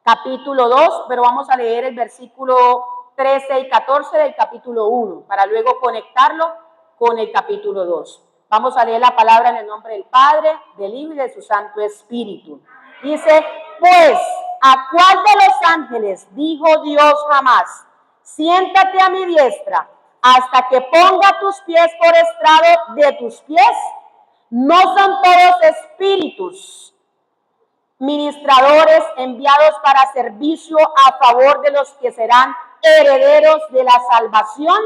capítulo 2, pero vamos a leer el versículo 13 y 14 del capítulo 1, para luego conectarlo con el capítulo 2. Vamos a leer la palabra en el nombre del Padre, del Hijo y de su Santo Espíritu. Dice, pues, ¿a cuál de los ángeles dijo Dios jamás? Siéntate a mi diestra hasta que ponga tus pies por estrado de tus pies. ¿No son todos espíritus ministradores enviados para servicio a favor de los que serán herederos de la salvación?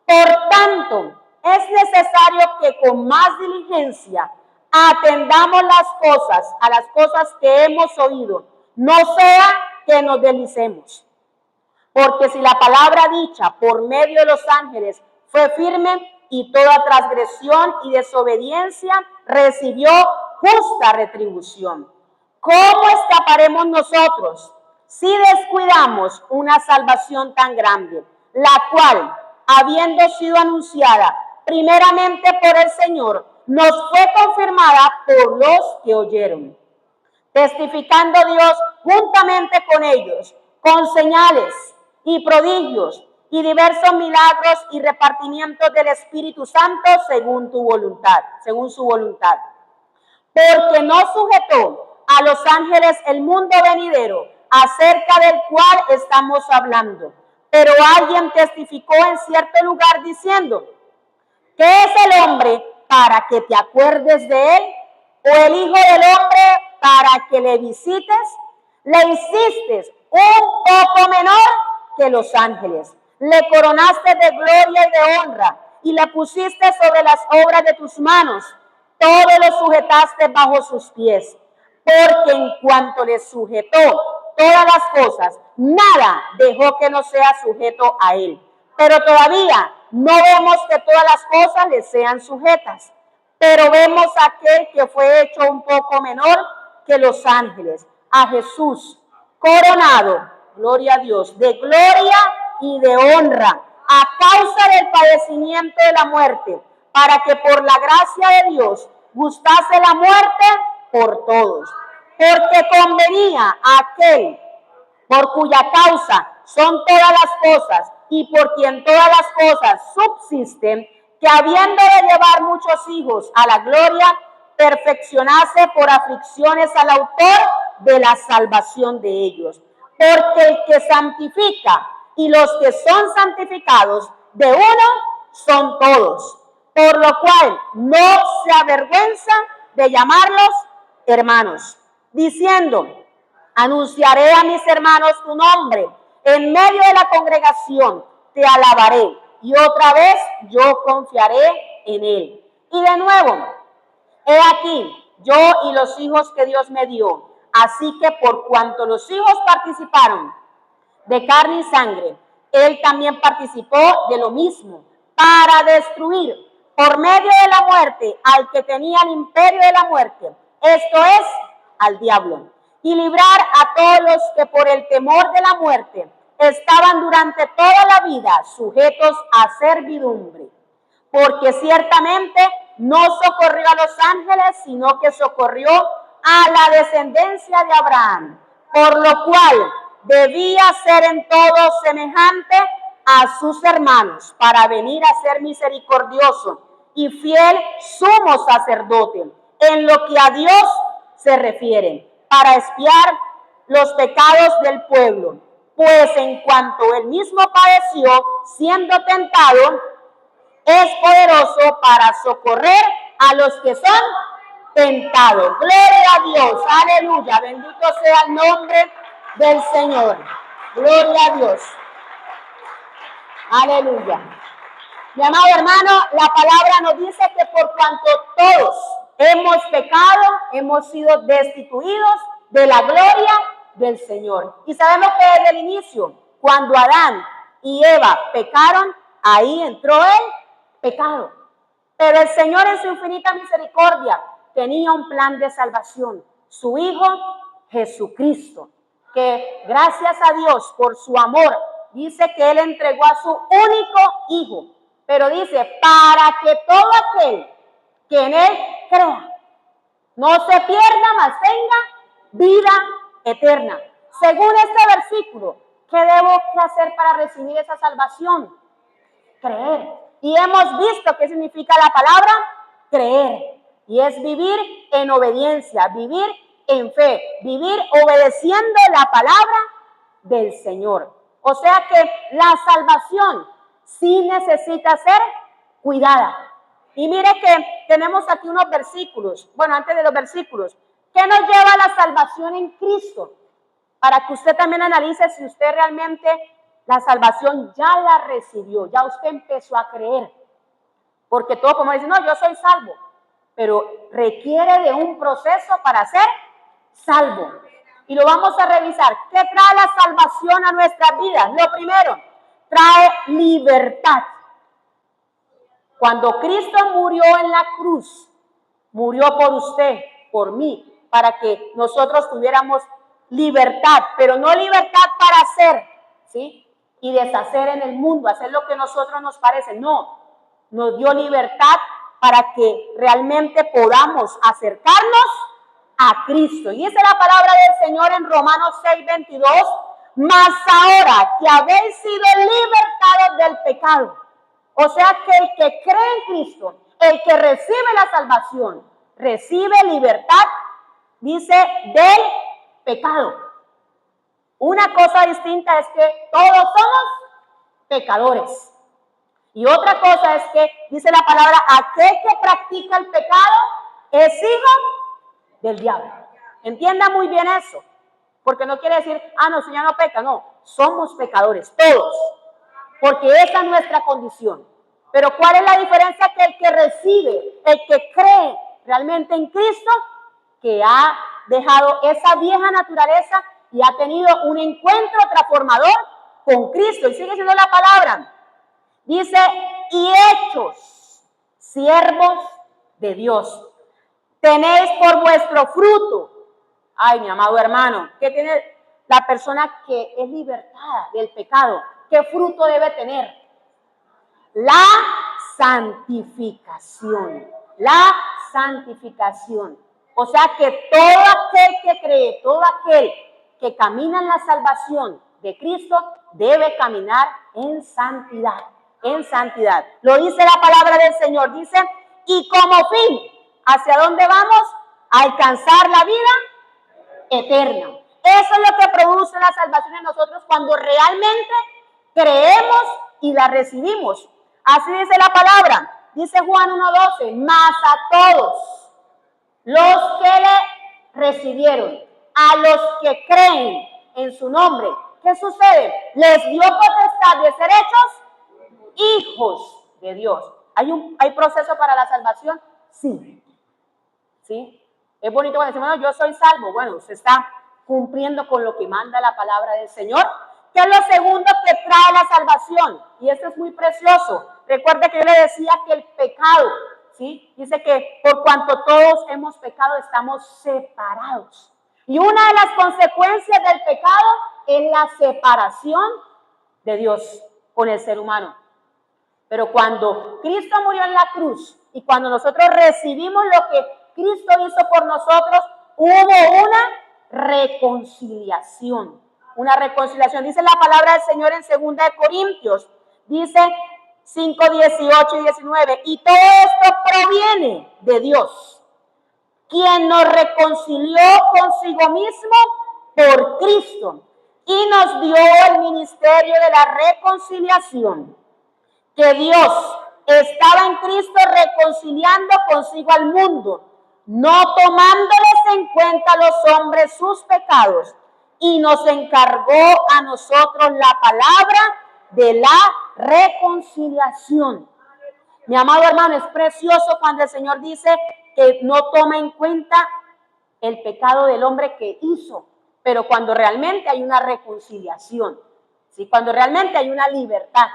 Por tanto, es necesario que con más diligencia atendamos a las cosas que hemos oído, no sea que nos deslicemos. Porque si la palabra dicha por medio de los ángeles fue firme, y toda transgresión y desobediencia recibió justa retribución, ¿cómo escaparemos nosotros si descuidamos una salvación tan grande, la cual, habiendo sido anunciada primeramente por el Señor, nos fue confirmada por los que oyeron? Testificando Dios juntamente con ellos, con señales y prodigios y diversos milagros y repartimientos del Espíritu Santo según su voluntad. Porque no sujetó a los ángeles el mundo venidero, acerca del cual estamos hablando. Pero alguien testificó en cierto lugar diciendo, ¿qué es el hombre para que te acuerdes de él? ¿O el hijo del hombre para que le visites? Le hiciste un poco menor que los ángeles. Le coronaste de gloria y de honra, y le pusiste sobre las obras de tus manos. Todo lo sujetaste bajo sus pies, porque en cuanto le sujetó todas las cosas, nada dejó que no sea sujeto a él. Pero todavía no vemos que todas las cosas le sean sujetas, pero vemos a aquel que fue hecho un poco menor que los ángeles, a Jesús, coronado, gloria a Dios, de gloria y de honra, a causa del padecimiento de la muerte, para que por la gracia de Dios gustase la muerte por todos. Porque convenía a aquel por cuya causa son todas las cosas y por quien todas las cosas subsisten, que habiendo de llevar muchos hijos a la gloria, perfeccionase por aflicciones al autor de la salvación de ellos. Porque el que santifica y los que son santificados de uno son todos, por lo cual no se avergüenza de llamarlos hermanos, diciendo, anunciaré a mis hermanos tu nombre, en medio de la congregación te alabaré, y otra vez yo confiaré en él. Y de nuevo, he aquí, yo y los hijos que Dios me dio, así que por cuanto los hijos participaron de carne y sangre, él también participó de lo mismo, para destruir por medio de la muerte al que tenía el imperio de la muerte, esto es, al diablo, y librar a todos los que por el temor de la muerte estaban durante toda la vida sujetos a servidumbre. Porque ciertamente no socorrió a los ángeles, sino que socorrió a la descendencia de Abraham, por lo cual debía ser en todo semejante a sus hermanos, para venir a ser misericordioso y fiel sumo sacerdote, en lo que a Dios se refiere, para expiar los pecados del pueblo. Pues en cuanto él mismo padeció, siendo tentado, es poderoso para socorrer a los que son tentados. Gloria a Dios, aleluya, bendito sea el nombre del Señor. Gloria a Dios, aleluya. Mi amado hermano, la palabra nos dice que por cuanto todos hemos pecado, hemos sido destituidos de la gloria del Señor. Y sabemos que desde el inicio, cuando Adán y Eva pecaron, ahí entró el pecado. Pero el Señor en su infinita misericordia tenía un plan de salvación, su Hijo Jesucristo, que gracias a Dios por su amor, dice que Él entregó a su único Hijo, pero dice, para que todo aquel que en Él crea, no se pierda, mas tenga vida eterna. Según este versículo, ¿qué debo hacer para recibir esa salvación? Creer. Y hemos visto qué significa la palabra creer. Y es vivir en obediencia, vivir en fe, vivir obedeciendo la palabra del Señor. O sea que la salvación sí necesita ser cuidada. Y mire que tenemos aquí unos versículos. Bueno, antes de los versículos, ¿qué nos lleva a la salvación en Cristo? Para que usted también analice si usted realmente la salvación ya la recibió, ya usted empezó a creer. Porque todo como dice, no, yo soy salvo, pero requiere de un proceso para ser salvo. Y lo vamos a revisar. ¿Qué trae la salvación a nuestras vidas? Lo primero, trae libertad. Cuando Cristo murió en la cruz, murió por usted, por mí, para que nosotros tuviéramos libertad, pero no libertad para hacer, ¿sí? Y deshacer en el mundo, hacer lo que a nosotros nos parece. No, nos dio libertad para que realmente podamos acercarnos a Cristo. Y esa es la palabra del Señor en Romanos 6:22. Mas ahora que habéis sido libertados del pecado. O sea que el que cree en Cristo, el que recibe la salvación, recibe libertad, dice, del pecado. Una cosa distinta es que todos somos pecadores. Y otra cosa es que, dice la palabra, aquel que practica el pecado es hijo del diablo. Entienda muy bien eso. Porque no quiere decir, no, si ya no peca. No, somos pecadores, todos. Porque esa es nuestra condición. Pero ¿cuál es la diferencia? Que el que recibe, el que cree realmente en Cristo, que ha dejado esa vieja naturaleza y ha tenido un encuentro transformador con Cristo. Y sigue siendo la palabra. Dice, y hechos siervos de Dios. Tenéis por vuestro fruto. Ay, mi amado hermano, ¿qué tiene la persona que es libertada del pecado? ¿Qué fruto debe tener? La santificación. La santificación. O sea que todo aquel que cree, todo aquel que camina en la salvación de Cristo, debe caminar en santidad. En santidad. Lo dice la palabra del Señor. Dice, y como fin, ¿hacia dónde vamos? A alcanzar la vida eterna. Eso es lo que produce la salvación en nosotros cuando realmente creemos y la recibimos. Así dice la palabra. Dice Juan 1:12, mas a todos los que le recibieron, a los que creen en su nombre, ¿qué sucede? Les dio potestad de ser hechos hijos de Dios. ¿Hay proceso para la salvación? Sí. ¿Sí? Es bonito cuando decimos, no, yo soy salvo. Bueno, usted está cumpliendo con lo que manda la palabra del Señor. ¿Qué es lo segundo que trae la salvación? Y esto es muy precioso. Recuerde que yo le decía que el pecado, ¿sí? Dice que por cuanto todos hemos pecado, estamos separados. Y una de las consecuencias del pecado es la separación de Dios con el ser humano. Pero cuando Cristo murió en la cruz y cuando nosotros recibimos lo que Cristo hizo por nosotros, hubo una reconciliación. Una reconciliación. Dice la palabra del Señor en 2 Corintios. Dice 5, 18 y 19. Y todo esto proviene de Dios, quien nos reconcilió consigo mismo por Cristo y nos dio el ministerio de la reconciliación. Que Dios estaba en Cristo reconciliando consigo al mundo, no tomándoles en cuenta a los hombres sus pecados, y nos encargó a nosotros la palabra de la reconciliación. Mi amado hermano, es precioso cuando el Señor dice que no toma en cuenta el pecado del hombre que hizo, pero cuando realmente hay una reconciliación, ¿sí? Cuando realmente hay una libertad.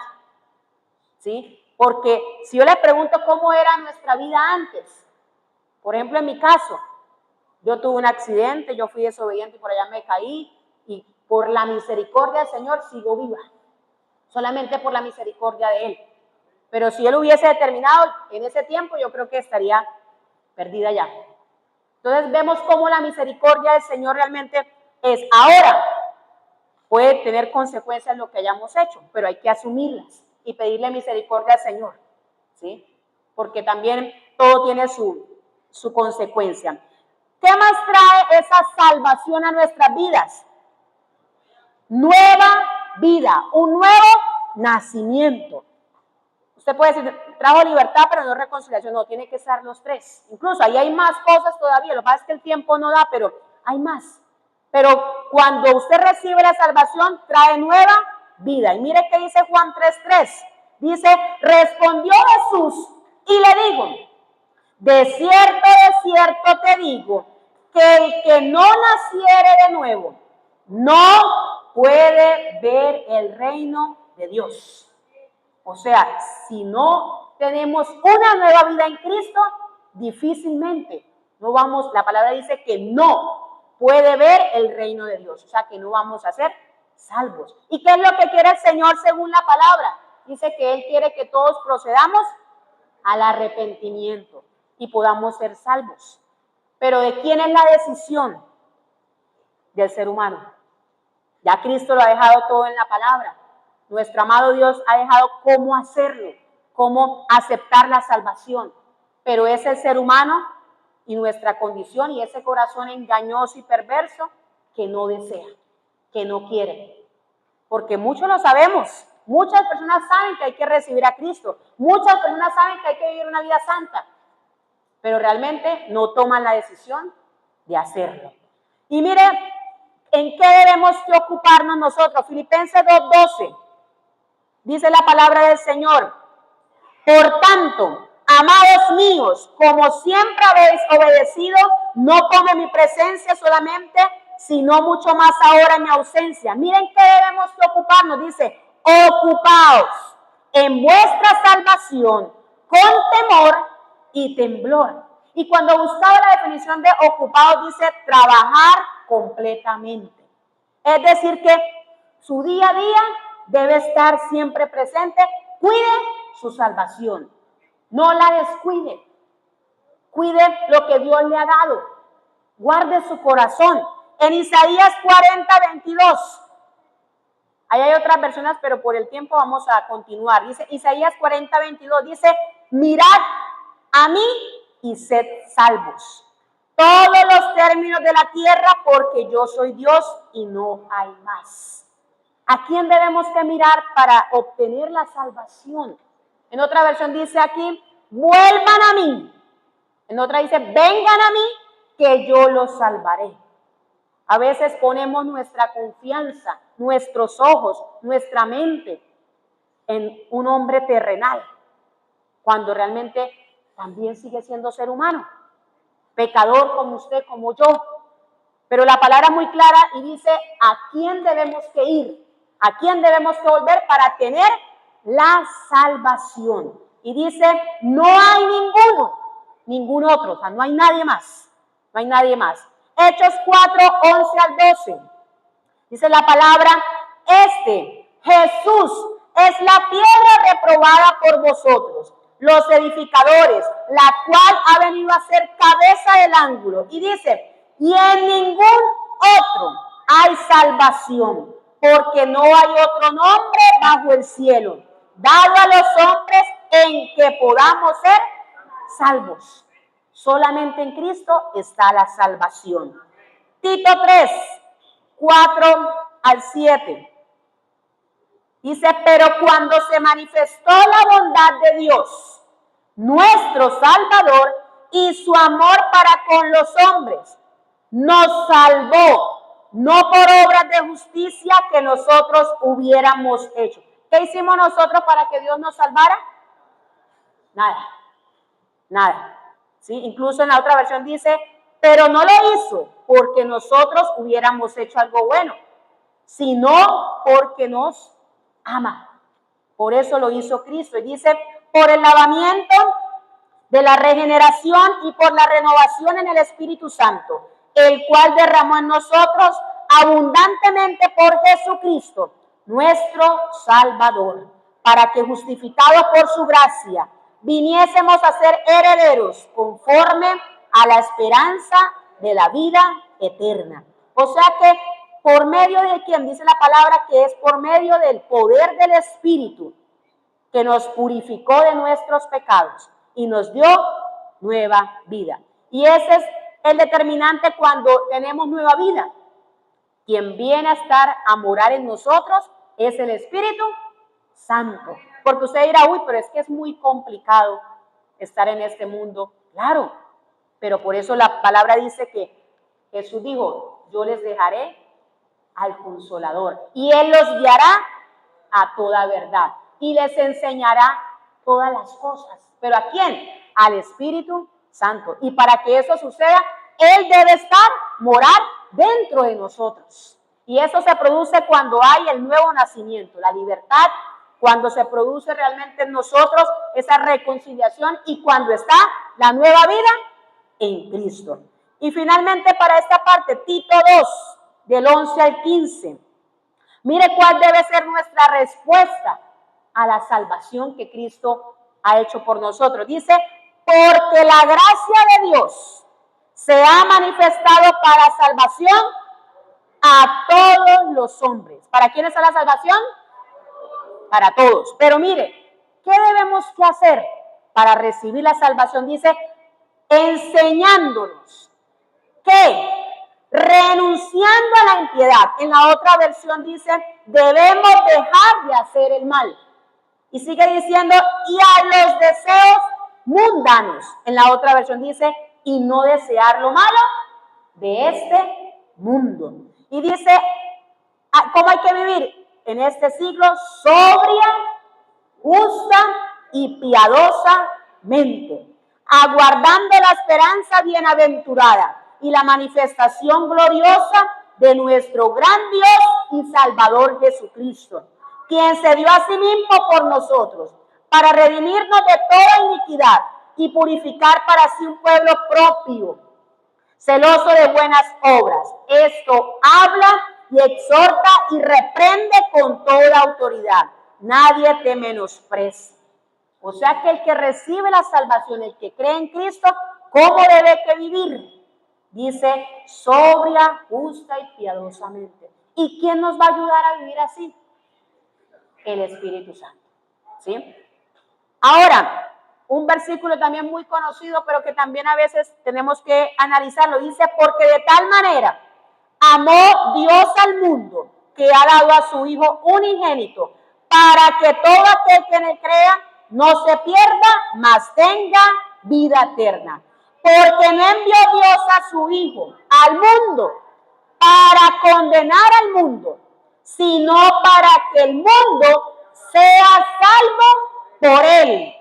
¿Sí? Porque si yo le pregunto cómo era nuestra vida antes, por ejemplo, en mi caso, yo tuve un accidente, yo fui desobediente y por allá me caí, y por la misericordia del Señor sigo viva, solamente por la misericordia de Él. Pero si Él hubiese determinado en ese tiempo, yo creo que estaría perdida ya. Entonces vemos cómo la misericordia del Señor realmente es. Ahora, puede tener consecuencias lo que hayamos hecho, pero hay que asumirlas y pedirle misericordia al Señor, ¿sí? Porque también todo tiene su consecuencia. ¿Qué más trae esa salvación a nuestras vidas? Nueva vida, un nuevo nacimiento. Usted puede decir, trajo libertad, pero no reconciliación. No, tiene que estar los tres. Incluso ahí hay más cosas todavía. Lo que pasa es que el tiempo no da, pero hay más. Pero cuando usted recibe la salvación, trae nueva vida. Y mire qué dice Juan 3:3. Dice, respondió Jesús y le dijo, de cierto te digo, que el que no naciere de nuevo, no puede ver el reino de Dios. O sea, si no tenemos una nueva vida en Cristo, difícilmente no vamos, la palabra dice que no puede ver el reino de Dios. O sea, que no vamos a ser salvos. ¿Y qué es lo que quiere el Señor según la palabra? Dice que Él quiere que todos procedamos al arrepentimiento y podamos ser salvos. Pero ¿de quién es la decisión? Del ser humano. Ya Cristo lo ha dejado todo en la palabra. Nuestro amado Dios ha dejado cómo hacerlo, cómo aceptar la salvación. Pero es el ser humano y nuestra condición y ese corazón engañoso y perverso que no desea, que no quiere. Porque muchos lo sabemos. Muchas personas saben que hay que recibir a Cristo. Muchas personas saben que hay que vivir una vida santa. Pero realmente no toman la decisión de hacerlo. Y mire, ¿en qué debemos de ocuparnos nosotros? Filipenses 2:12. Dice la palabra del Señor. Por tanto, amados míos, como siempre habéis obedecido, no como en mi presencia solamente, sino mucho más ahora en mi ausencia. Miren qué debemos de ocuparnos. Dice, ocupaos en vuestra salvación con temor y temblor. Y cuando buscaba la definición de ocupados, dice trabajar completamente. Es decir que su día a día debe estar siempre presente. Cuide su salvación. No la descuide. Cuide lo que Dios le ha dado. Guarde su corazón. En Isaías 40:22. Ahí hay otras versiones, pero por el tiempo vamos a continuar. Dice Isaías 40:22. Dice, mirad a mí y sed salvos todos los términos de la tierra, porque yo soy Dios y no hay más. ¿A quién debemos de mirar para obtener la salvación? En otra versión dice aquí, vuelvan a mí. En otra dice, vengan a mí, que yo los salvaré. A veces ponemos nuestra confianza, nuestros ojos, nuestra mente en un hombre terrenal, cuando realmente también sigue siendo ser humano, pecador como usted, como yo. Pero la palabra es muy clara y dice a quién debemos que ir, a quién debemos que volver para tener la salvación. Y dice, no hay ningún otro, o sea, no hay nadie más, no hay nadie más. Hechos 4:11-12. Dice la palabra, Jesús es la piedra reprobada por vosotros, los edificadores, la cual ha venido a ser cabeza del ángulo. Y dice, y en ningún otro hay salvación, porque no hay otro nombre bajo el cielo, dado a los hombres en que podamos ser salvos. Solamente en Cristo está la salvación. Tito 3:4-7. Dice, pero cuando se manifestó la bondad de Dios, nuestro Salvador, y su amor para con los hombres, nos salvó, no por obras de justicia que nosotros hubiéramos hecho. ¿Qué hicimos nosotros para que Dios nos salvara? Nada. ¿Sí? Incluso en la otra versión dice, pero no lo hizo porque nosotros hubiéramos hecho algo bueno, sino porque nos ama. Por eso lo hizo Cristo. Y dice, por el lavamiento de la regeneración y por la renovación en el Espíritu Santo, el cual derramó en nosotros abundantemente por Jesucristo, nuestro Salvador, para que justificados por su gracia, viniésemos a ser herederos conforme a la esperanza de la vida eterna. O sea que ¿por medio de quién? Dice la palabra que es por medio del poder del Espíritu, que nos purificó de nuestros pecados y nos dio nueva vida. Y ese es el determinante cuando tenemos nueva vida. Quien viene a estar a morar en nosotros es el Espíritu Santo. Porque usted dirá, uy, pero es que es muy complicado estar en este mundo. Claro, pero por eso la palabra dice que Jesús dijo, yo les dejaré al Consolador y Él los guiará a toda verdad y les enseñará todas las cosas. ¿Pero a quién? Al Espíritu Santo. Y para que eso suceda, Él debe morar dentro de nosotros. Y eso se produce cuando hay el nuevo nacimiento, la libertad, cuando se produce realmente en nosotros esa reconciliación y cuando está la nueva vida en Cristo. Y finalmente para esta parte, Tito 2, del 11 al 15. Mire cuál debe ser nuestra respuesta a la salvación que Cristo ha hecho por nosotros. Dice, porque la gracia de Dios se ha manifestado para salvación a todos los hombres. ¿Para quién es la salvación? Para todos. Pero mire, ¿qué debemos que hacer para recibir la salvación? Dice, enseñándonos que renunciando a la impiedad. En la otra versión dice, debemos dejar de hacer el mal. Y sigue diciendo, y a los deseos mundanos. En la otra versión dice, y no desear lo malo de este mundo. Y dice, ¿cómo hay que vivir en este siglo? Sobria, justa y piadosamente, aguardando la esperanza bienaventurada y la manifestación gloriosa de nuestro gran Dios y Salvador Jesucristo, quien se dio a sí mismo por nosotros, para redimirnos de toda iniquidad y purificar para sí un pueblo propio, celoso de buenas obras. Esto habla y exhorta y reprende con toda autoridad. Nadie te menosprecie. O sea que el que recibe la salvación, el que cree en Cristo, ¿cómo debe que vivir? Dice, sobria, justa y piadosamente. ¿Y quién nos va a ayudar a vivir así? El Espíritu Santo. ¿Sí? Ahora, un versículo también muy conocido, pero que también a veces tenemos que analizarlo. Dice, porque de tal manera amó Dios al mundo, que ha dado a su Hijo unigénito, para que todo aquel que en él crea no se pierda, mas tenga vida eterna. Porque no envió Dios a su Hijo al mundo para condenar al mundo, sino para que el mundo sea salvo por él.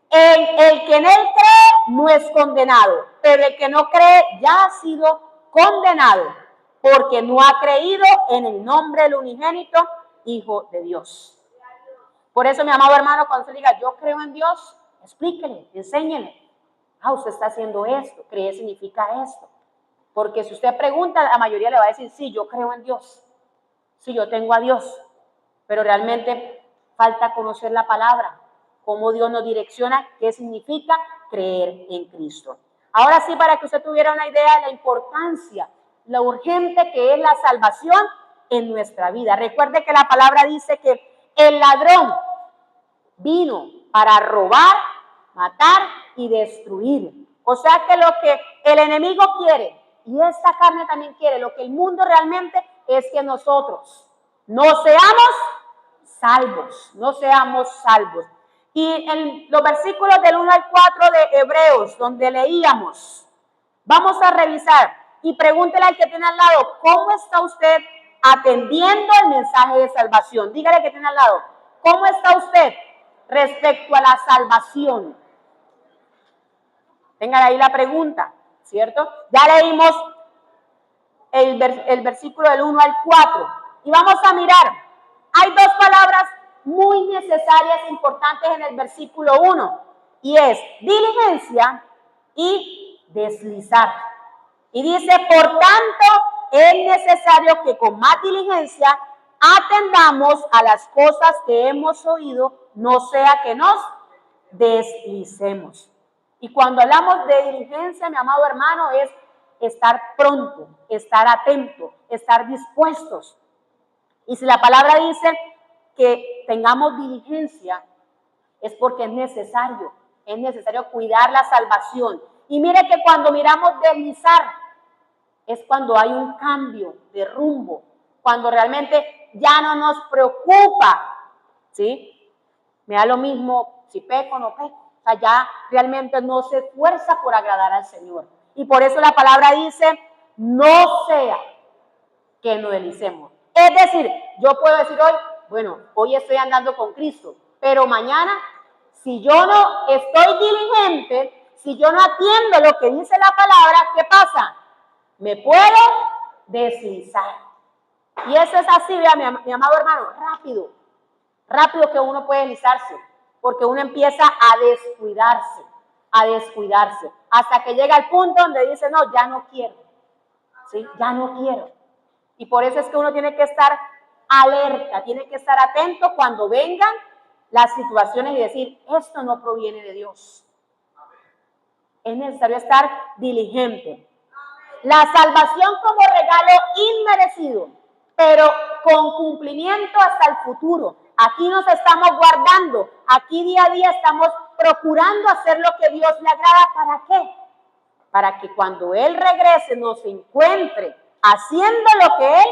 El que en él cree no es condenado, pero el que no cree ya ha sido condenado, porque no ha creído en el nombre del unigénito Hijo de Dios. Por eso, mi amado hermano, cuando se diga, yo creo en Dios, explíquele, enséñele. Usted está haciendo esto, creer significa esto. Porque si usted pregunta, la mayoría le va a decir, sí, yo creo en Dios. Sí, yo tengo a Dios. Pero realmente falta conocer la palabra, cómo Dios nos direcciona, qué significa creer en Cristo. Ahora sí, para que usted tuviera una idea de la importancia, lo urgente que es la salvación en nuestra vida. Recuerde que la palabra dice que el ladrón vino para robar, matar y destruir. O sea que lo que el enemigo quiere, y esta carne también quiere, lo que el mundo realmente es que nosotros no seamos salvos, no seamos salvos. Y en los versículos del 1 al 4 de Hebreos, donde leíamos, vamos a revisar y pregúntele al que tiene al lado, ¿cómo está usted atendiendo el mensaje de salvación? Dígale que tiene al lado, ¿cómo está usted respecto a la salvación? Tengan ahí la pregunta, ¿cierto? Ya leímos el versículo del 1 al 4 y vamos a mirar. Hay dos palabras muy necesarias e importantes en el versículo 1 y es diligencia y deslizar. Y dice, por tanto, es necesario que con más diligencia atendamos a las cosas que hemos oído, no sea que nos deslicemos. Y cuando hablamos de diligencia, mi amado hermano, es estar pronto, estar atento, estar dispuestos. Y si la palabra dice que tengamos diligencia, es porque es necesario cuidar la salvación. Y mire que cuando miramos deslizar, es cuando hay un cambio de rumbo, cuando realmente ya no nos preocupa, ¿sí? Me da lo mismo si peco o no peco. O sea, ya realmente no se esfuerza por agradar al Señor. Y por eso la palabra dice, no sea que nos deslicemos. Es decir, yo puedo decir hoy, bueno, hoy estoy andando con Cristo, pero mañana, si yo no estoy diligente, si yo no atiendo lo que dice la palabra, ¿qué pasa? Me puedo deslizar. Y eso es así, vea, mi amado hermano, rápido que uno puede deslizarse, porque uno empieza a descuidarse, hasta que llega al punto donde dice, no, ya no quiero, ¿sí? Ya no quiero. Y por eso es que uno tiene que estar alerta, tiene que estar atento cuando vengan las situaciones y decir, esto no proviene de Dios. Es necesario estar diligente. La salvación como regalo inmerecido, pero con cumplimiento hasta el futuro. Aquí nos estamos guardando, aquí día a día estamos procurando hacer lo que Dios le agrada. ¿Para qué? Para que cuando Él regrese nos encuentre haciendo lo que Él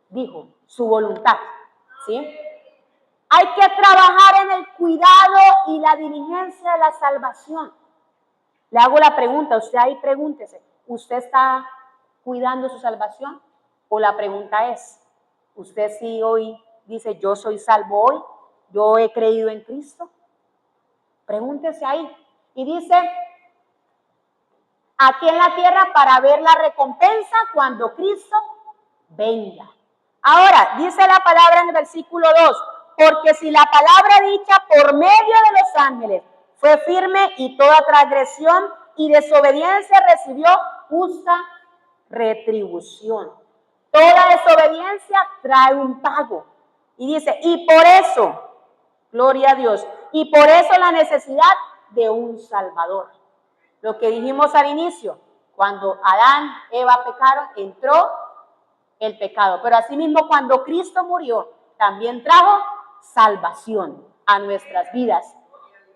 dijo, su voluntad, ¿sí? Hay que trabajar en el cuidado y la diligencia de la salvación. Le hago la pregunta, usted ahí pregúntese, ¿usted está cuidando su salvación? O la pregunta es, ¿usted sí hoy dice, yo soy salvo hoy? ¿Yo he creído en Cristo? Pregúntese ahí. Y dice, aquí en la tierra para ver la recompensa cuando Cristo venga. Ahora, dice la palabra en el versículo 2, porque si la palabra dicha por medio de los ángeles fue firme y toda transgresión y desobediencia recibió justa retribución. Toda desobediencia trae un pago. Y dice, y por eso, gloria a Dios, y por eso la necesidad de un Salvador. Lo que dijimos al inicio, cuando Adán, Eva pecaron, entró el pecado. Pero asimismo, cuando Cristo murió, también trajo salvación a nuestras vidas.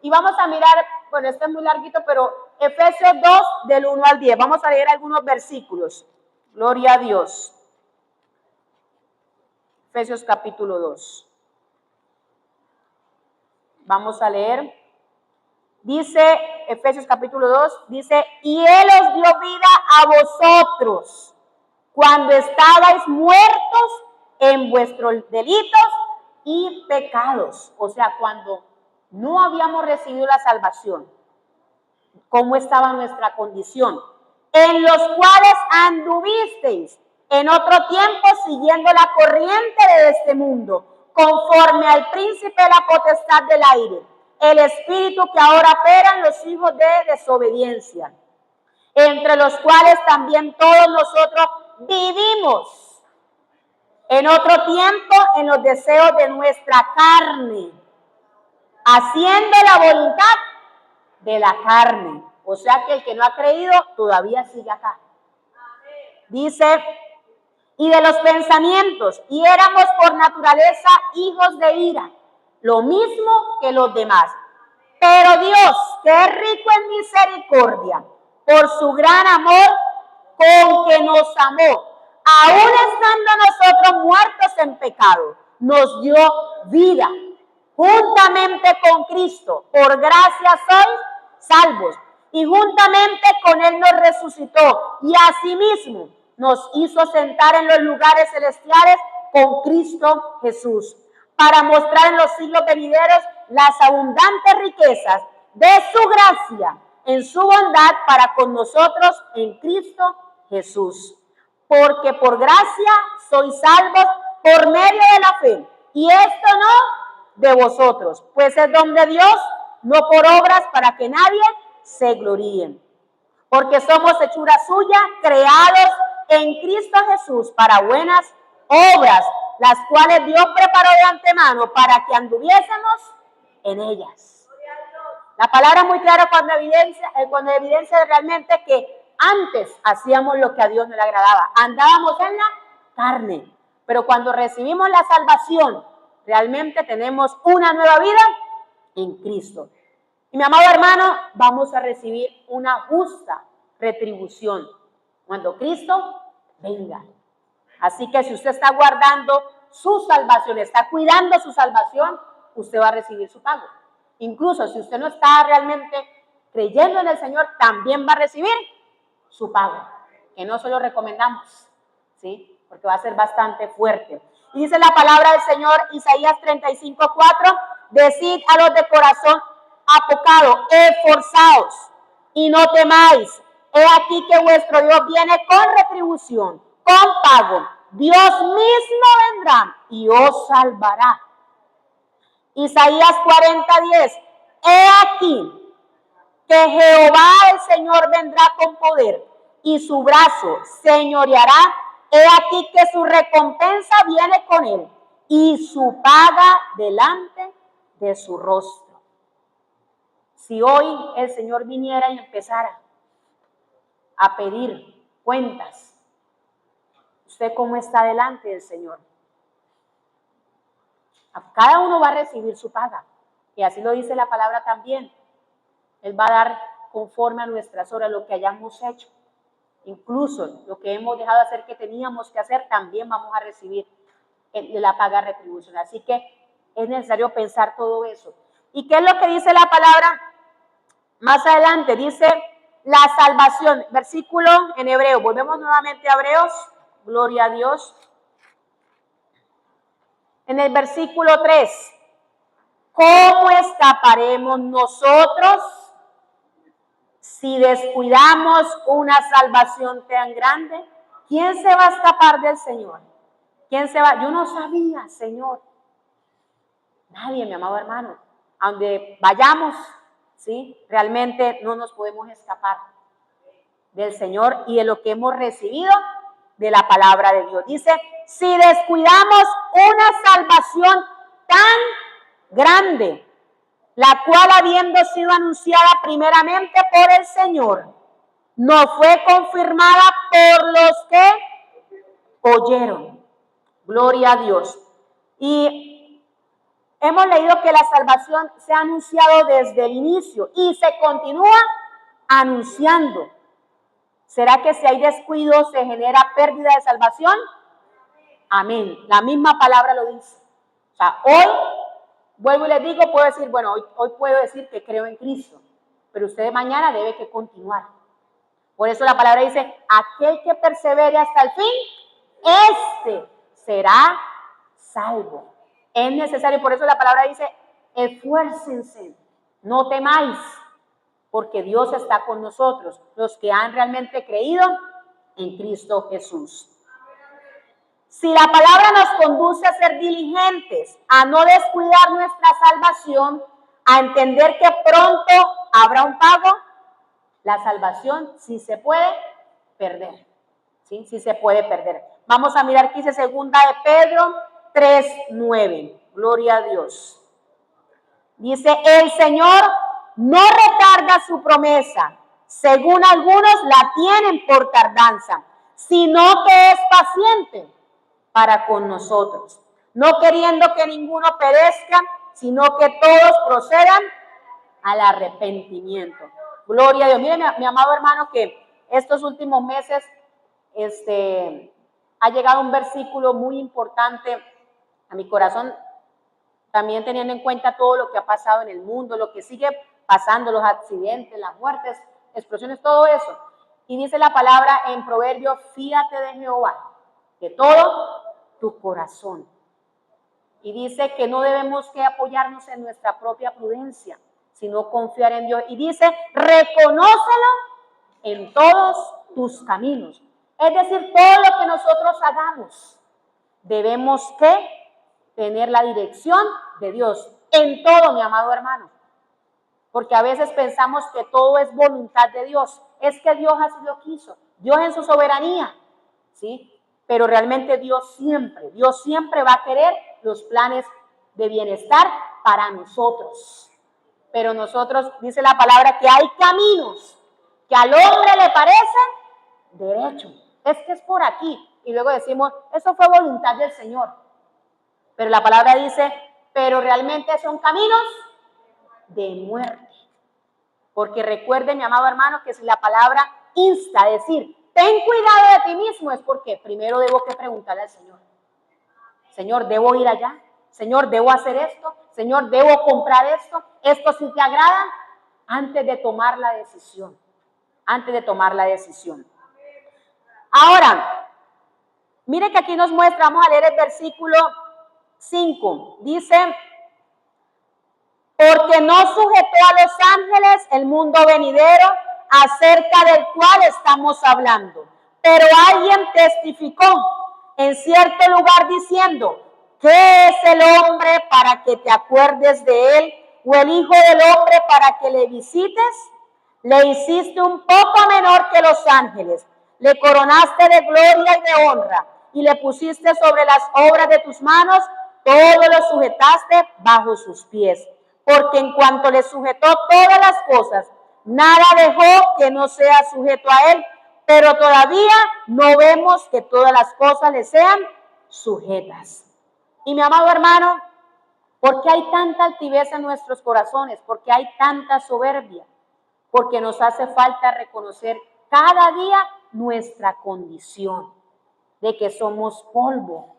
Y vamos a mirar, bueno, este es muy larguito, pero Efesios 2, del 1 al 10. Vamos a leer algunos versículos. Gloria a Dios. Efesios capítulo 2. Vamos a leer. Dice, Efesios capítulo 2, dice, y Él os dio vida a vosotros cuando estabais muertos en vuestros delitos y pecados. O sea, cuando no habíamos recibido la salvación, ¿cómo estaba nuestra condición? En los cuales anduvisteis en otro tiempo siguiendo la corriente de este mundo, conforme al príncipe de la potestad del aire, el espíritu que ahora opera en los hijos de desobediencia, entre los cuales también todos nosotros vivimos en otro tiempo en los deseos de nuestra carne, haciendo la voluntad de la carne. O sea que el que no ha creído todavía sigue acá. Dice, y de los pensamientos, y éramos por naturaleza hijos de ira, lo mismo que los demás. Pero Dios, que es rico en misericordia, por su gran amor con que nos amó, aún estando nosotros muertos en pecado, nos dio vida juntamente con Cristo. Por gracia sois salvos. Y juntamente con Él nos resucitó y asimismo nos hizo sentar en los lugares celestiales con Cristo Jesús, para mostrar en los siglos venideros las abundantes riquezas de su gracia en su bondad para con nosotros en Cristo Jesús. Porque por gracia sois salvos por medio de la fe, y esto no de vosotros, pues es don de Dios, no por obras para que nadie se gloríe. Porque somos hechura suya, creados en Cristo Jesús para buenas obras, las cuales Dios preparó de antemano para que anduviésemos en ellas. La palabra es muy clara cuando evidencia realmente que Antes hacíamos lo que a Dios no le agradaba, andábamos en la carne, pero cuando recibimos la salvación, realmente tenemos una nueva vida en Cristo. Y mi amado hermano, vamos a recibir una justa retribución cuando Cristo venga. Así que si usted está guardando su salvación, está cuidando su salvación, usted va a recibir su pago. Incluso si usted no está realmente creyendo en el Señor, también va a recibir su pago, que no se lo recomendamos, ¿sí? Porque va a ser bastante fuerte. Y dice la palabra del Señor, Isaías 35:4, decid a los de corazón apocado, esforzaos y no temáis. He aquí que vuestro Dios viene con retribución, con pago. Dios mismo vendrá y os salvará. Isaías 40:10. He aquí que Jehová el Señor vendrá con poder y su brazo señoreará. He aquí que su recompensa viene con él y su paga delante de su rostro. Si hoy el Señor viniera y empezara a pedir cuentas, ¿usted cómo está delante del Señor? Cada uno va a recibir su paga. Y así lo dice la palabra también. Él va a dar conforme a nuestras obras lo que hayamos hecho. Incluso lo que hemos dejado de hacer que teníamos que hacer, también vamos a recibir la paga retribución. Así que es necesario pensar todo eso. ¿Y qué es lo que dice la palabra? Más adelante dice la salvación. Versículo en hebreo. Volvemos nuevamente a Hebreos. Gloria a Dios. En el versículo 3. ¿Cómo escaparemos nosotros si descuidamos una salvación tan grande? ¿Quién se va a escapar del Señor? ¿Quién se va? Yo no sabía, Señor. Nadie, mi amado hermano. A donde vayamos, ¿sí? Realmente no nos podemos escapar del Señor y de lo que hemos recibido de la palabra de Dios. Dice, si descuidamos una salvación tan grande, la cual habiendo sido anunciada primeramente por el Señor, no fue confirmada por los que oyeron. Gloria a Dios. Y hemos leído que la salvación se ha anunciado desde el inicio y se continúa anunciando. ¿Será que si hay descuido se genera pérdida de salvación? Amén. La misma palabra lo dice. O sea, hoy, vuelvo y les digo, puedo decir, bueno, hoy puedo decir que creo en Cristo, pero usted mañana debe que continuar. Por eso la palabra dice, aquel que persevere hasta el fin, este será salvo. Es necesario, por eso la palabra dice, esfuércense, no temáis, porque Dios está con nosotros, los que han realmente creído en Cristo Jesús. Si la palabra nos conduce a ser diligentes, a no descuidar nuestra salvación, a entender que pronto habrá un pago, la salvación sí se puede perder. Sí se puede perder. Vamos a mirar qué dice segunda de Pedro 3:9. Gloria a Dios. Dice, el Señor no retarda su promesa, según algunos la tienen por tardanza, sino que es paciente para con nosotros, no queriendo que ninguno perezca, sino que todos procedan al arrepentimiento. Gloria a Dios. Mire, mi amado hermano, que estos últimos meses ha llegado un versículo muy importante a mi corazón, también teniendo en cuenta todo lo que ha pasado en el mundo, lo que sigue pasando, los accidentes, las muertes, explosiones, todo eso. Y dice la palabra en Proverbios, fíate de Jehová, de todo tu corazón. Y dice que no debemos que apoyarnos en nuestra propia prudencia, sino confiar en Dios. Y dice, reconócelo en todos tus caminos. Es decir, todo lo que nosotros hagamos, debemos que tener la dirección de Dios en todo, mi amado hermano. Porque a veces pensamos que todo es voluntad de Dios. Es que Dios así lo quiso. Dios en su soberanía, ¿sí? Pero realmente Dios siempre va a querer los planes de bienestar para nosotros. Pero nosotros, dice la palabra, que hay caminos que al hombre le parece derecho. Es que es por aquí. Y luego decimos, eso fue voluntad del Señor. Pero la palabra dice, pero realmente son caminos de muerte. Porque recuerde, mi amado hermano, que si la palabra insta a decir, ten cuidado de ti mismo, es porque primero debo que preguntarle al Señor. Señor, ¿debo ir allá? Señor, ¿debo hacer esto? Señor, ¿debo comprar esto? ¿Esto sí te agrada? Antes de tomar la decisión. Antes de tomar la decisión. Ahora, mire que aquí nos muestra, vamos a leer el versículo 5. Dice, porque no sujetó a los ángeles el mundo venidero acerca del cual estamos hablando. Pero alguien testificó en cierto lugar diciendo, ¿qué es el hombre para que te acuerdes de él? ¿O el hijo del hombre para que le visites? Le hiciste un poco menor que los ángeles, le coronaste de gloria y de honra, y le pusiste sobre las obras de tus manos, todo lo sujetaste bajo sus pies. Porque en cuanto le sujetó todas las cosas, nada dejó que no sea sujeto a él, pero todavía no vemos que todas las cosas le sean sujetas. Y mi amado hermano, ¿por qué hay tanta altivez en nuestros corazones? ¿Por qué hay tanta soberbia? Porque nos hace falta reconocer cada día nuestra condición, de que somos polvo,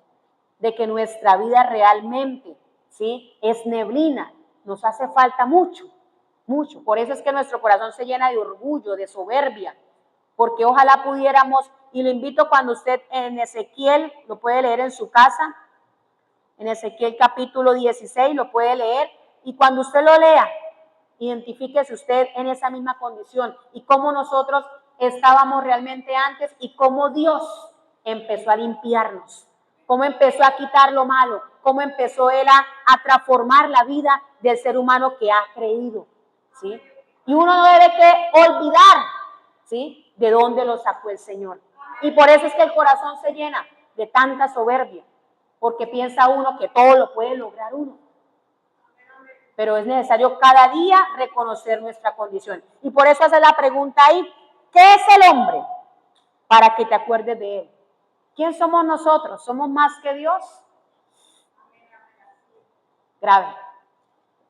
de que nuestra vida realmente, ¿sí?, es neblina. Nos hace falta mucho, mucho. Por eso es que nuestro corazón se llena de orgullo, de soberbia, porque ojalá pudiéramos, y lo invito cuando usted en Ezequiel, lo puede leer en su casa, en Ezequiel capítulo 16, lo puede leer, y cuando usted lo lea, identifíquese usted en esa misma condición y cómo nosotros estábamos realmente antes y cómo Dios empezó a limpiarnos, cómo empezó a quitar lo malo, cómo empezó Él a transformar la vida del ser humano que ha creído, ¿sí? Y uno no debe que olvidar, ¿sí?, de dónde lo sacó el Señor. Y por eso es que el corazón se llena de tanta soberbia, porque piensa uno que todo lo puede lograr uno. Pero es necesario cada día reconocer nuestra condición. Y por eso hace la pregunta ahí, ¿qué es el hombre? Para que te acuerdes de él. ¿Quién somos nosotros? ¿Somos más que Dios? Grave.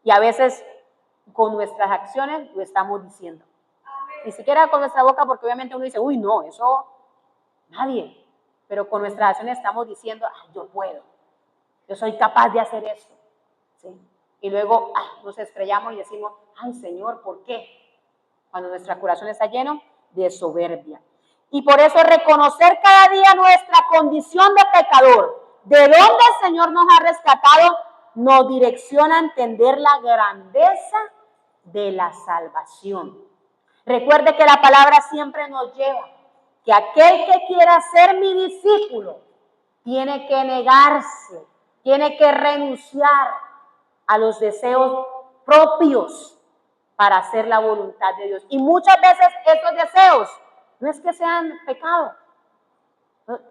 Y a veces con nuestras acciones lo estamos diciendo. Ni siquiera con nuestra boca, porque obviamente uno dice, uy, no, eso nadie. Pero con nuestras acciones estamos diciendo, ay, yo puedo. Yo soy capaz de hacer esto. ¿Sí? Y luego nos estrellamos y decimos, ay Señor, ¿por qué? Cuando nuestro corazón está lleno de soberbia. Y por eso reconocer cada día nuestra condición de pecador, de dónde el Señor nos ha rescatado, nos direcciona a entender la grandeza de la salvación. Recuerde que la palabra siempre nos lleva, que aquel que quiera ser mi discípulo, tiene que negarse, tiene que renunciar a los deseos propios para hacer la voluntad de Dios. Y muchas veces estos deseos no es que sean pecado,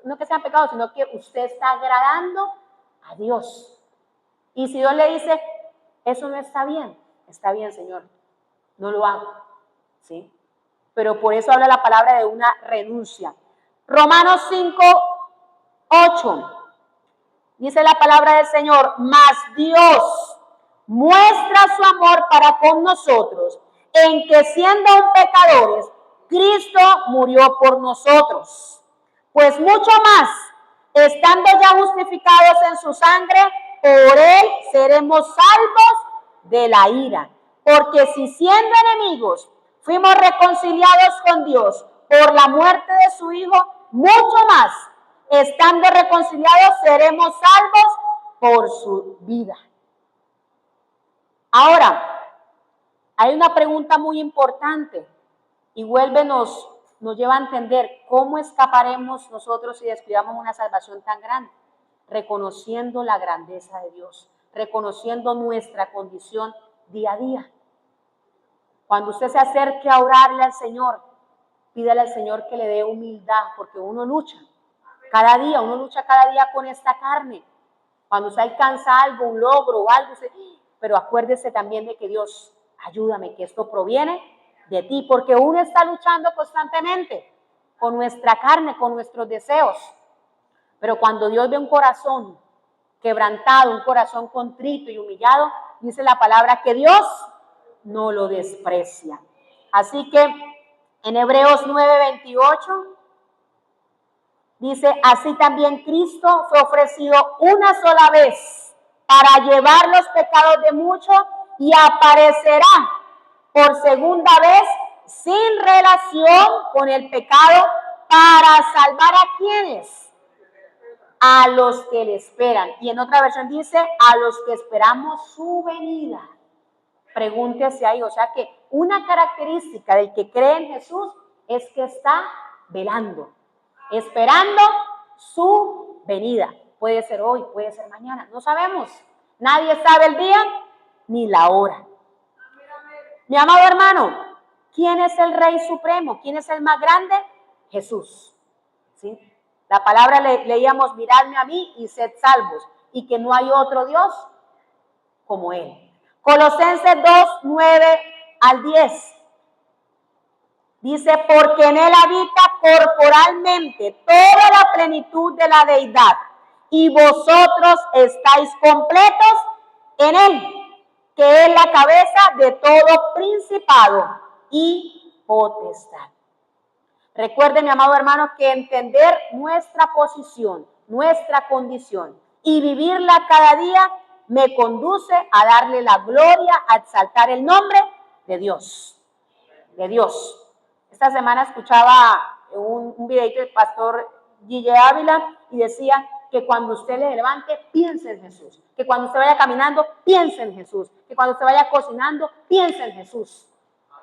no que sean pecado, sino que usted está agradando a Dios. Y si Dios le dice, eso no está bien Señor, no lo hago, ¿sí? Pero por eso habla la palabra de una renuncia. Romanos 5:8 dice la palabra del Señor, mas Dios muestra su amor para con nosotros, en que siendo aún pecadores, Cristo murió por nosotros. Pues mucho más, estando ya justificados en su sangre, por él seremos salvos de la ira. Porque si siendo enemigos fuimos reconciliados con Dios por la muerte de su Hijo, mucho más, estando reconciliados, seremos salvos por su vida. Ahora, hay una pregunta muy importante y nos lleva a entender cómo escaparemos nosotros si descuidamos una salvación tan grande, reconociendo la grandeza de Dios, reconociendo nuestra condición día a día. Cuando usted se acerque a orarle al Señor, pídale al Señor que le dé humildad, porque uno lucha cada día con esta carne. Cuando se alcanza algo, un logro o algo, pero acuérdese también de que Dios, ayúdame, que esto proviene de ti, porque uno está luchando constantemente con nuestra carne, con nuestros deseos. Pero cuando Dios ve un corazón quebrantado, un corazón contrito y humillado, dice la palabra que Dios no lo desprecia. Así que en Hebreos 9:28 dice, así también Cristo fue ofrecido una sola vez para llevar los pecados de muchos y aparecerá por segunda vez sin relación con el pecado para salvar a quienes, a los que le esperan. Y en otra versión dice, a los que esperamos su venida. Pregúntese ahí, o sea que una característica del que cree en Jesús es que está velando, esperando su venida. Puede ser hoy, puede ser mañana, no sabemos. Nadie sabe el día ni la hora. Mi amado hermano, ¿quién es el Rey Supremo? ¿Quién es el más grande? Jesús. ¿Sí? La palabra leíamos, miradme a mí y sed salvos, y que no hay otro Dios como Él. Colosenses 2:9-10. Dice, porque en Él habita corporalmente toda la plenitud de la deidad, y vosotros estáis completos en Él, que es la cabeza de todo principado y potestad. Recuerde, mi amado hermano, que entender nuestra posición, nuestra condición y vivirla cada día me conduce a darle la gloria, a exaltar el nombre de Dios. De Dios. Esta semana escuchaba un videito del pastor Guille Ávila y decía que cuando usted le levante, piense en Jesús. Que cuando usted vaya caminando, piense en Jesús. Que cuando usted vaya cocinando, piense en Jesús.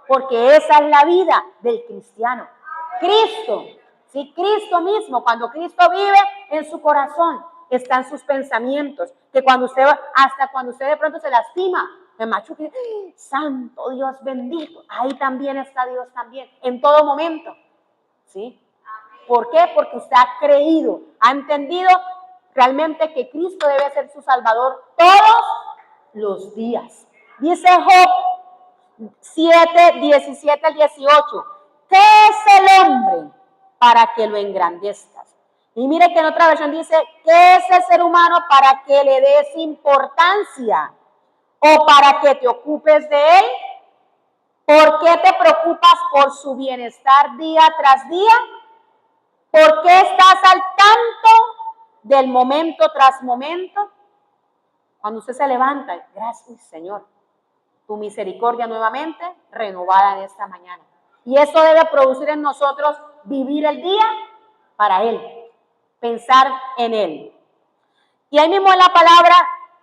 Porque esa es la vida del cristiano. Cristo, sí, Cristo mismo, cuando Cristo vive en su corazón, están sus pensamientos, que cuando usted, hasta cuando usted de pronto se lastima, me machuca, santo Dios bendito, ahí también está Dios también, en todo momento, ¿sí? ¿Por qué? Porque usted ha creído, ha entendido realmente que Cristo debe ser su Salvador todos los días. Dice Job 7:17-18, ¿qué es el hombre para que lo engrandezcas? Y mire que en otra versión dice, ¿qué es el ser humano para que le des importancia o para que te ocupes de él? ¿Por qué te preocupas por su bienestar día tras día? ¿Por qué estás al tanto del momento tras momento? Cuando usted se levanta, gracias Señor, tu misericordia nuevamente renovada en esta mañana. Y eso debe producir en nosotros vivir el día para Él, pensar en Él. Y ahí mismo en la palabra,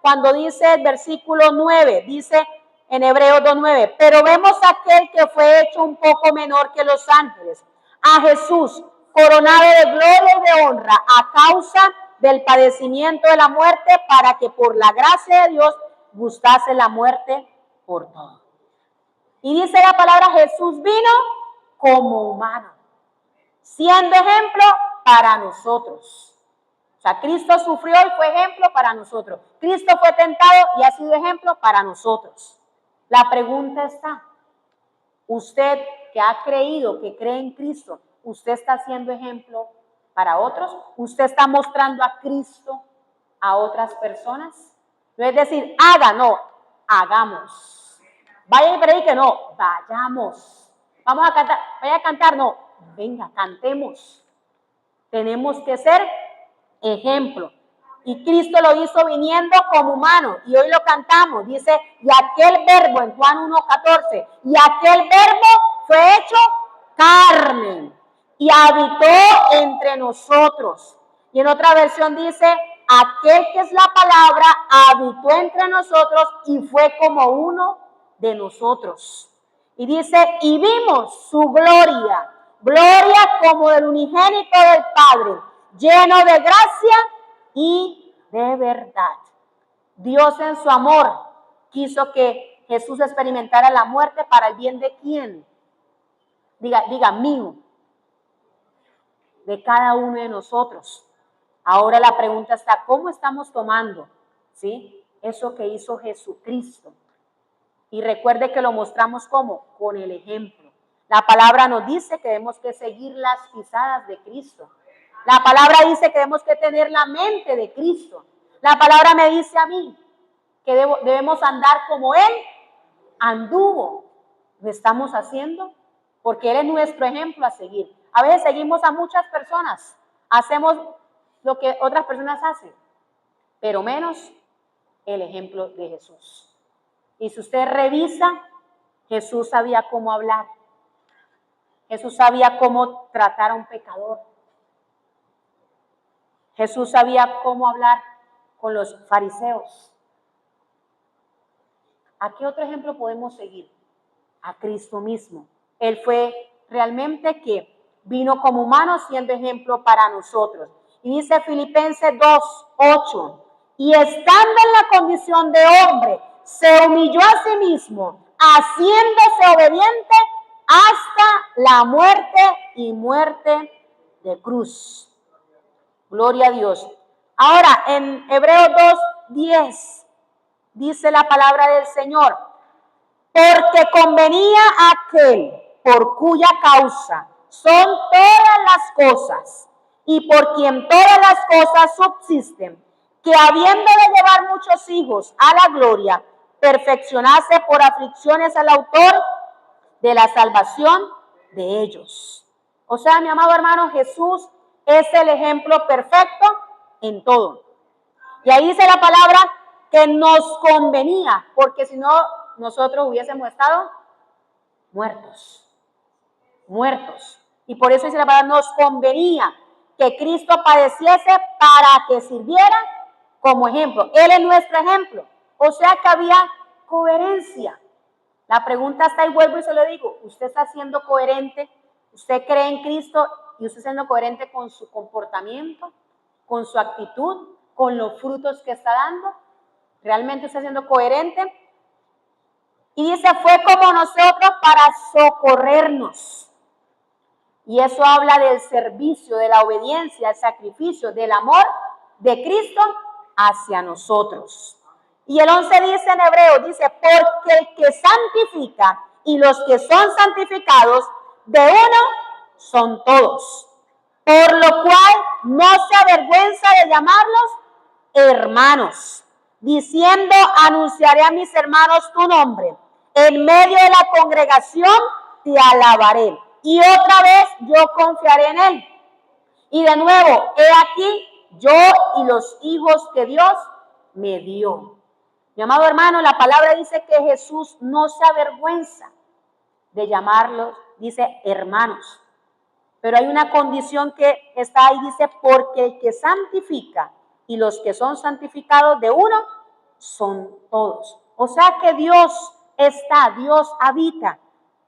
cuando dice el versículo 9, dice en Hebreos 2:9, pero vemos a aquel que fue hecho un poco menor que los ángeles, a Jesús, coronado de gloria y de honra, a causa del padecimiento de la muerte, para que por la gracia de Dios gustase la muerte por todo. Y dice la palabra, Jesús vino como humano, siendo ejemplo para nosotros. O sea, Cristo sufrió y fue ejemplo para nosotros. Cristo fue tentado y ha sido ejemplo para nosotros. La pregunta está, usted que ha creído, que cree en Cristo, ¿usted está siendo ejemplo para otros? ¿Usted está mostrando a Cristo a otras personas? No es decir, haga, no, hagamos. Vaya y predique, no, vayamos. Vamos a cantar, vaya a cantar, no, venga, cantemos. Tenemos que ser ejemplo. Y Cristo lo hizo viniendo como humano. Y hoy lo cantamos. Dice, y aquel verbo en Juan 1:14, y aquel verbo fue hecho carne y habitó entre nosotros. Y en otra versión dice, aquel que es la palabra habitó entre nosotros y fue como uno de nosotros. Y dice, y vimos su gloria, gloria como del unigénito del Padre, lleno de gracia y de verdad. Dios en su amor quiso que Jesús experimentara la muerte para el bien de quién. Diga mío, de cada uno de nosotros. Ahora la pregunta está, ¿cómo estamos tomando, ¿sí?, eso que hizo Jesucristo? Y recuerde que lo mostramos ¿cómo? Con el ejemplo. La palabra nos dice que debemos que seguir las pisadas de Cristo. La palabra dice que debemos que tener la mente de Cristo. La palabra me dice a mí que debemos andar como Él anduvo. ¿Lo estamos haciendo? Porque Él es nuestro ejemplo a seguir. A veces seguimos a muchas personas, hacemos lo que otras personas hacen, pero menos el ejemplo de Jesús. Y si usted revisa, Jesús sabía cómo hablar. Jesús sabía cómo tratar a un pecador. Jesús sabía cómo hablar con los fariseos. ¿A qué otro ejemplo podemos seguir? A Cristo mismo. Él fue realmente que vino como humano siendo ejemplo para nosotros. Y dice Filipenses 2:8, y estando en la condición de hombre, se humilló a sí mismo, haciéndose obediente hasta la muerte y muerte de cruz. Gloria a Dios. Ahora, en Hebreos 2:10, dice la palabra del Señor, porque convenía a aquel por cuya causa son todas las cosas y por quien todas las cosas subsisten, que habiendo de llevar muchos hijos a la gloria, perfeccionase por aflicciones al autor de la salvación de ellos. O sea, mi amado hermano, Jesús es el ejemplo perfecto en todo. Y ahí dice la palabra que nos convenía, porque si no, nosotros hubiésemos estado muertos. Y por eso dice la palabra, nos convenía que Cristo padeciese para que sirviera como ejemplo. Él es nuestro ejemplo. O sea que había coherencia. La pregunta está, y vuelvo y se lo digo, ¿usted está siendo coherente? ¿Usted cree en Cristo y usted está siendo coherente con su comportamiento, con su actitud, con los frutos que está dando? ¿Realmente está siendo coherente? Y dice, fue como nosotros para socorrernos. Y eso habla del servicio, de la obediencia, del sacrificio, del amor de Cristo hacia nosotros. Y el 11 dice en hebreo, dice, porque el que santifica y los que son santificados, de uno son todos. Por lo cual no se avergüenza de llamarlos hermanos, diciendo, anunciaré a mis hermanos tu nombre. En medio de la congregación te alabaré. Y otra vez yo confiaré en él. Y de nuevo, he aquí yo y los hijos que Dios me dio. Mi amado hermano, la palabra dice que Jesús no se avergüenza de llamarlos, dice, hermanos. Pero hay una condición que está ahí, dice, porque el que santifica y los que son santificados de uno son todos. O sea que Dios habita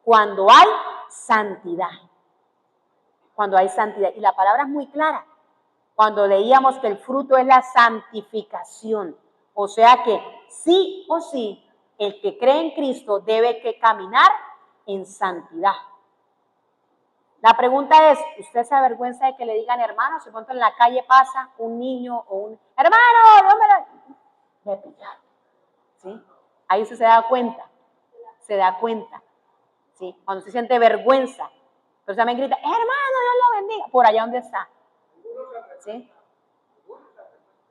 cuando hay santidad. Cuando hay santidad. Y la palabra es muy clara. Cuando leíamos que el fruto es la santificación. O sea que sí o sí, el que cree en Cristo debe que caminar en santidad. La pregunta es, ¿usted se avergüenza de que le digan hermano? Si pronto en la calle pasa un niño o un hermano, no me pillaron. ¿Sí? Ahí usted se da cuenta. ¿Sí? Cuando se siente vergüenza. Pero también grita, hermano, Dios lo bendiga. Por allá donde está. ¿Sí?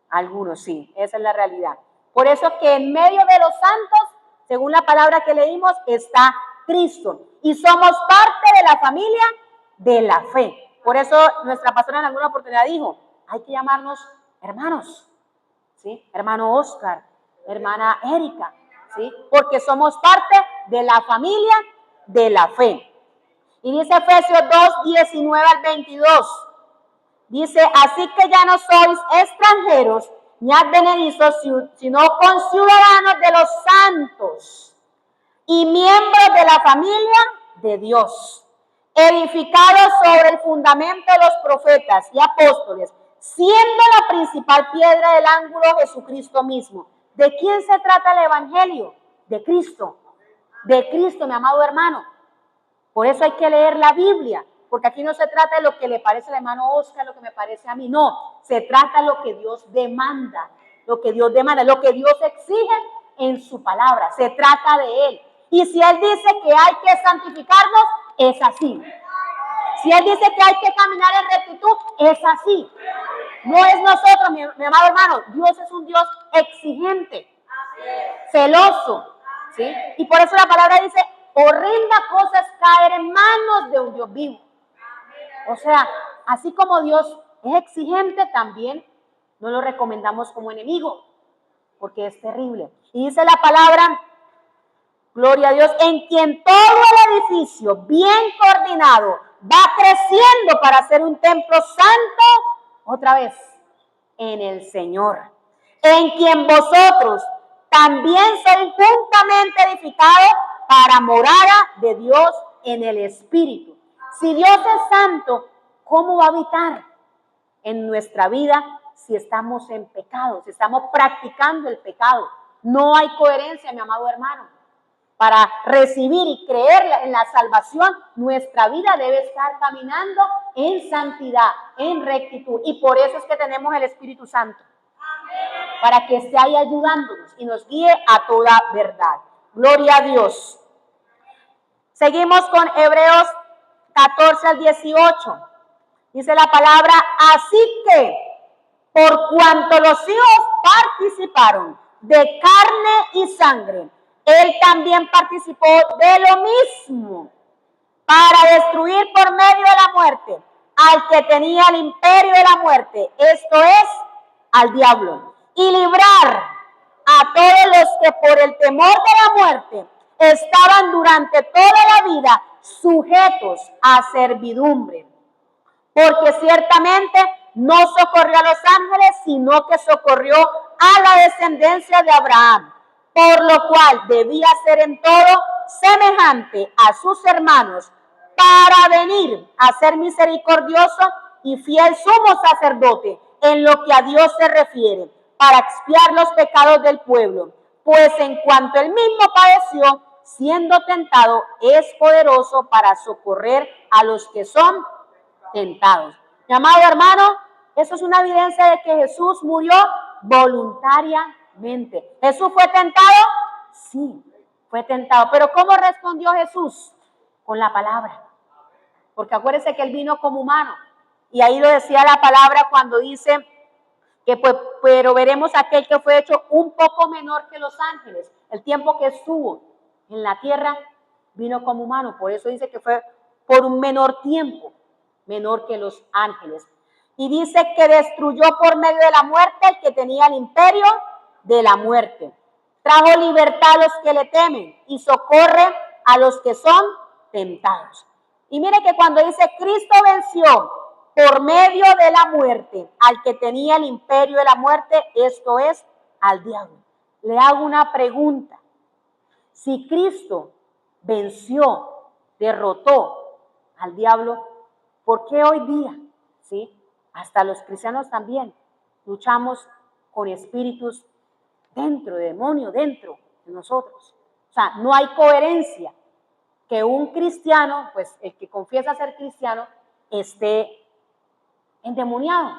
Algunos, sí. Esa es la realidad. Por eso que en medio de los santos, según la palabra que leímos, está Cristo. Y somos parte de la familia de la fe. Por eso nuestra pastora en alguna oportunidad dijo, hay que llamarnos hermanos. ¿Sí? Hermano Oscar, hermana Erika. ¿Sí? Porque somos parte de la familia de la fe. Y dice Efesios 2:19-22. Dice, así que ya no sois extranjeros ni advenedizos, sino conciudadanos de los santos y miembros de la familia de Dios, edificados sobre el fundamento de los profetas y apóstoles, siendo la principal piedra del ángulo Jesucristo mismo. ¿De quién se trata el evangelio? De Cristo, mi amado hermano. Por eso hay que leer la Biblia, porque aquí no se trata de lo que le parece al hermano Oscar, lo que me parece a mí, no, se trata de lo que Dios demanda, lo que Dios exige en su palabra, se trata de Él. Y si Él dice que hay que santificarnos, es así. Si Él dice que hay que caminar en rectitud, es así. No es nosotros, mi amado hermano. Dios es un Dios exigente, celoso, ¿sí? Y por eso la palabra dice, horrenda cosa es caer en manos de un Dios vivo. O sea, así como Dios es exigente, también no lo recomendamos como enemigo, porque es terrible. Y dice la palabra, gloria a Dios, en quien todo el edificio bien coordinado va creciendo para ser un templo santo, otra vez, en el Señor, en quien vosotros también sois juntamente edificados para morada de Dios en el Espíritu. Si Dios es santo, ¿cómo va a habitar en nuestra vida si estamos en pecado, si estamos practicando el pecado? No hay coherencia, mi amado hermano. Para recibir y creer en la salvación, nuestra vida debe estar caminando en santidad, en rectitud. Y por eso es que tenemos el Espíritu Santo. Para que esté ahí ayudándonos y nos guíe a toda verdad. Gloria a Dios. Seguimos con Hebreos 14 al 18. Dice la palabra, así que por cuanto los hijos participaron de carne y sangre, Él también participó de lo mismo para destruir por medio de la muerte al que tenía el imperio de la muerte, esto es, al diablo, y librar a todos los que por el temor de la muerte estaban durante toda la vida sujetos a servidumbre. Porque ciertamente no socorrió a los ángeles, sino que socorrió a la descendencia de Abraham, por lo cual debía ser en todo semejante a sus hermanos, para venir a ser misericordioso y fiel sumo sacerdote en lo que a Dios se refiere, para expiar los pecados del pueblo. Pues en cuanto él mismo padeció, siendo tentado, es poderoso para socorrer a los que son tentados. Mi amado hermano, eso es una evidencia de que Jesús murió voluntariamente. ¿Jesús fue tentado? Sí, fue tentado. Pero ¿cómo respondió Jesús? Con la palabra. Porque acuérdense que Él vino como humano. Y ahí lo decía la palabra cuando dice que pues, pero veremos a aquel que fue hecho un poco menor que los ángeles. El tiempo que estuvo en la tierra vino como humano. Por eso dice que fue por un menor tiempo, menor que los ángeles. Y dice que destruyó por medio de la muerte el que tenía el imperio de la muerte. Trajo libertad a los que le temen y socorre a los que son tentados. Y mire que cuando dice Cristo venció por medio de la muerte al que tenía el imperio de la muerte, esto es, al diablo. Le hago una pregunta. Si Cristo venció, derrotó al diablo, ¿por qué hoy día, sí, hasta los cristianos también, luchamos con espíritus dentro, de demonios dentro de nosotros? O sea, no hay coherencia que un cristiano, pues el que confiesa ser cristiano, esté endemoniado,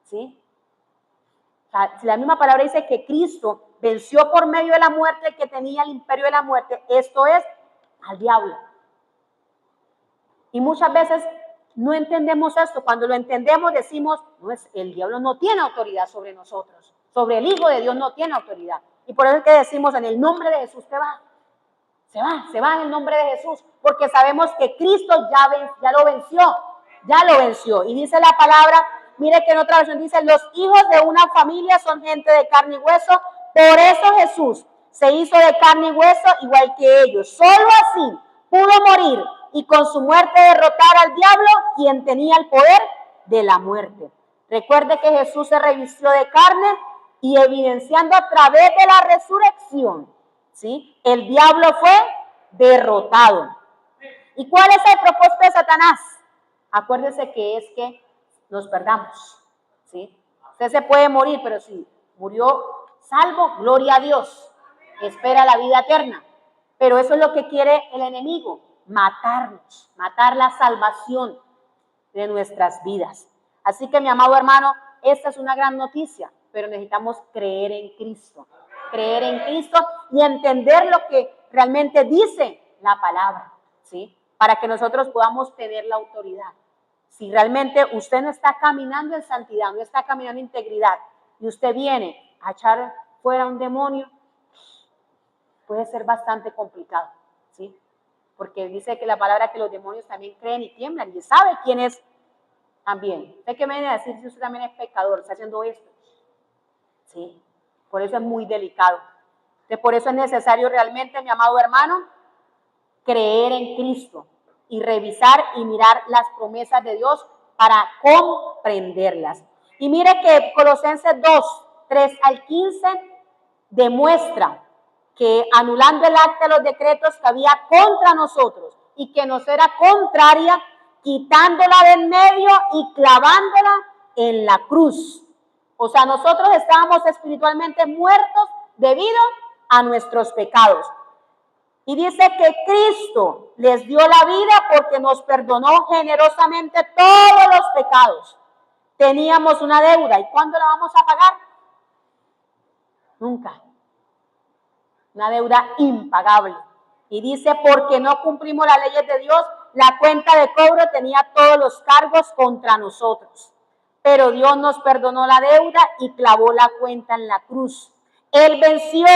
¿sí? O sea, si la misma palabra dice que Cristo venció por medio de la muerte el que tenía el imperio de la muerte, esto es, al diablo. Y muchas veces no entendemos esto. Cuando lo entendemos decimos, no es, el diablo no tiene autoridad sobre nosotros, sobre el Hijo de Dios no tiene autoridad. Y por eso es que decimos, en el nombre de Jesús te va. Se va en el nombre de Jesús, porque sabemos que Cristo ya lo venció. Y dice la palabra, mire que en otra versión dice, los hijos de una familia son gente de carne y hueso, por eso Jesús se hizo de carne y hueso igual que ellos. Solo así pudo morir y con su muerte derrotar al diablo, quien tenía el poder de la muerte. Recuerde que Jesús se revistió de carne y evidenciando a través de la resurrección, ¿sí? El diablo fue derrotado. ¿Y cuál es el propósito de Satanás? Acuérdese que es que nos perdamos, ¿sí? Usted se puede morir, pero si murió salvo, gloria a Dios, espera la vida eterna. Pero eso es lo que quiere el enemigo, matarnos, matar la salvación de nuestras vidas. Así que, mi amado hermano, esta es una gran noticia, pero necesitamos creer en Cristo y entender lo que realmente dice la palabra, ¿sí? para que nosotros podamos tener la autoridad. Si realmente usted no está caminando en santidad, no está caminando en integridad, y usted viene a echar fuera un demonio, puede ser bastante complicado, ¿sí? Porque dice que la palabra que los demonios también creen y tiemblan, y sabe quién es también. ¿Usted qué me viene a decir si usted también es pecador, está haciendo esto? ¿Sí? Por eso es muy delicado. Entonces, por eso es necesario realmente, mi amado hermano, creer en Cristo y revisar y mirar las promesas de Dios para comprenderlas. Y mire que Colosenses 2, 3 al 15 demuestra que anulando el acta de los decretos que había contra nosotros y que nos era contraria, quitándola de en medio y clavándola en la cruz. O sea, nosotros estábamos espiritualmente muertos debido a nuestros pecados. Y dice que Cristo les dio la vida porque nos perdonó generosamente todos los pecados. Teníamos una deuda. ¿Y cuándo la vamos a pagar? Nunca. Una deuda impagable. Y dice, porque no cumplimos las leyes de Dios, la cuenta de cobro tenía todos los cargos contra nosotros. Pero Dios nos perdonó la deuda y clavó la cuenta en la cruz. Él venció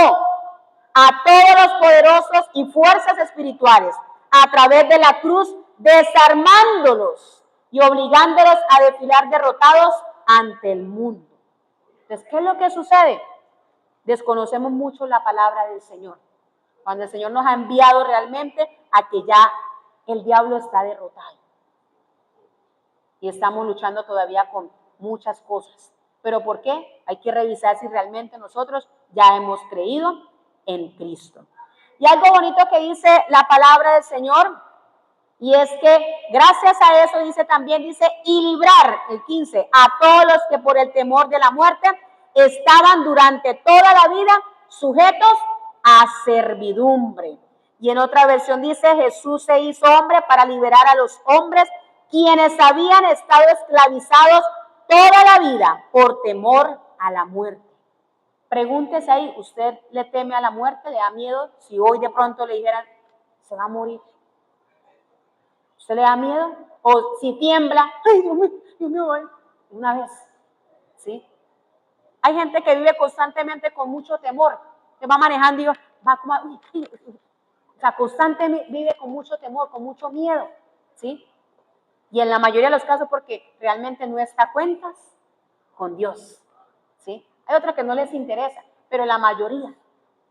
a todos los poderosos y fuerzas espirituales a través de la cruz, desarmándolos y obligándolos a desfilar derrotados ante el mundo. Entonces, ¿qué es lo que sucede? Desconocemos mucho la palabra del Señor. Cuando el Señor nos ha enviado realmente a que ya el diablo está derrotado. Y estamos luchando todavía con muchas cosas. ¿Pero por qué? Hay que revisar si realmente nosotros ya hemos creído en Cristo. Y algo bonito que dice la palabra del Señor, y es que gracias a eso dice también, dice, y librar, el 15, a todos los que por el temor de la muerte estaban durante toda la vida sujetos a servidumbre. Y en otra versión dice, Jesús se hizo hombre para liberar a los hombres quienes habían estado esclavizados toda la vida por temor a la muerte. Pregúntese ahí, ¿usted le teme a la muerte? ¿Le da miedo? Si hoy de pronto le dijeran, se va a morir, ¿usted le da miedo? O si tiembla, ay, Dios mío, una vez, ¿sí? Hay gente que vive constantemente con mucho temor, que va manejando y va como, o sea, constantemente vive con mucho temor, con mucho miedo, ¿sí? Y en la mayoría de los casos porque realmente no está a cuentas con Dios, ¿sí? Hay otros que no les interesa, pero la mayoría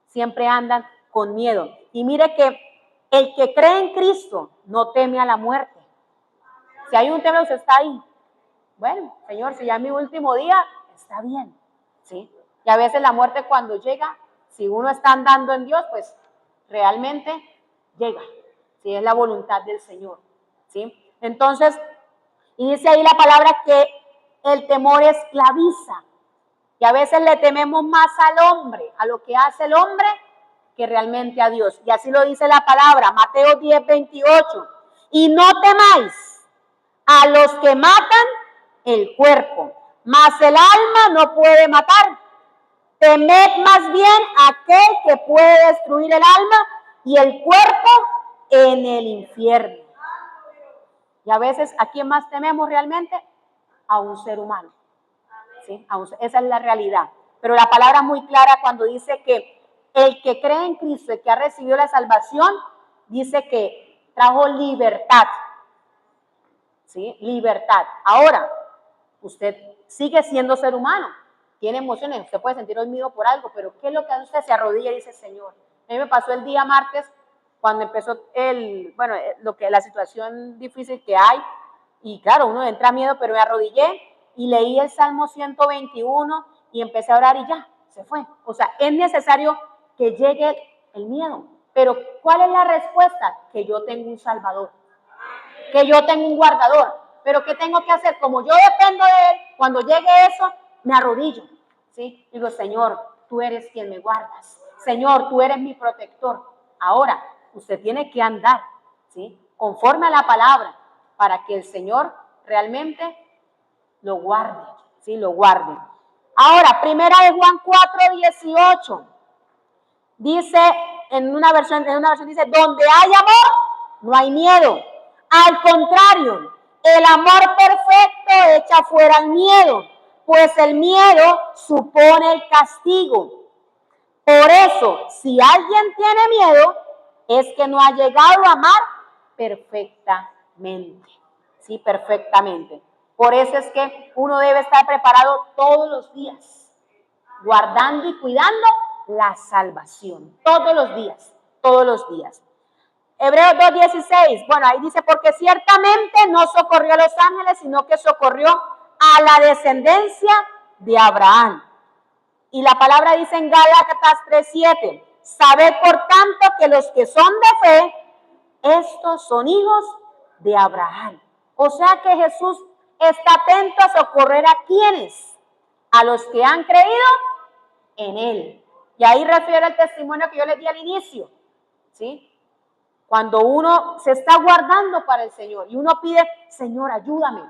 siempre andan con miedo. Y mire que el que cree en Cristo no teme a la muerte. Si hay un temor, usted está ahí. Bueno, Señor, si ya es mi último día, está bien, ¿sí? Y a veces la muerte cuando llega, si uno está andando en Dios, pues realmente llega, si es la voluntad del Señor, ¿sí? Entonces, y dice ahí la palabra que el temor esclaviza. Y a veces le tememos más al hombre, a lo que hace el hombre, que realmente a Dios. Y así lo dice la palabra, Mateo 10, 28. Y no temáis a los que matan el cuerpo, mas el alma no puede matar. Temed más bien a aquel que puede destruir el alma y el cuerpo en el infierno. Y a veces, ¿a quién más tememos realmente? A un ser humano. ¿Sí? Esa es la realidad. Pero la palabra es muy clara cuando dice que el que cree en Cristo, el que ha recibido la salvación, dice que trajo libertad. ¿Sí? Libertad. Ahora, usted sigue siendo ser humano, tiene emociones, usted puede sentir hoy miedo por algo, pero ¿qué es lo que hace usted? Se arrodilla y dice, Señor. A mí me pasó el día martes, cuando empezó la situación difícil que hay, y claro, uno entra a miedo, pero me arrodillé y leí el Salmo 121 y empecé a orar y ya, se fue. O sea, es necesario que llegue el miedo, pero ¿cuál es la respuesta? Que yo tengo un Salvador, que yo tengo un guardador, pero ¿qué tengo que hacer? Como yo dependo de Él, cuando llegue eso, me arrodillo, ¿sí? Digo, Señor, tú eres quien me guardas, Señor, tú eres mi protector. Ahora, usted tiene que andar, ¿sí? Conforme a la palabra, para que el Señor realmente lo guarde, ¿sí? Lo guarde. Ahora, primera de Juan 4:18, dice, en una versión dice, donde hay amor, no hay miedo. Al contrario, el amor perfecto echa fuera el miedo, pues el miedo supone el castigo. Por eso, si alguien tiene miedo, es que no ha llegado a amar perfectamente. Sí, perfectamente. Por eso es que uno debe estar preparado todos los días, guardando y cuidando la salvación. Todos los días, todos los días. Hebreos 2:16, bueno, ahí dice, porque ciertamente no socorrió a los ángeles, sino que socorrió a la descendencia de Abraham. Y la palabra dice en Gálatas 3:7, sabed por tanto que los que son de fe, estos son hijos de Abraham. O sea que Jesús está atento a socorrer a quienes, a los que han creído en él. Y ahí refiere el testimonio que yo les di al inicio, ¿sí? Cuando uno se está guardando para el Señor y uno pide, Señor, ayúdame.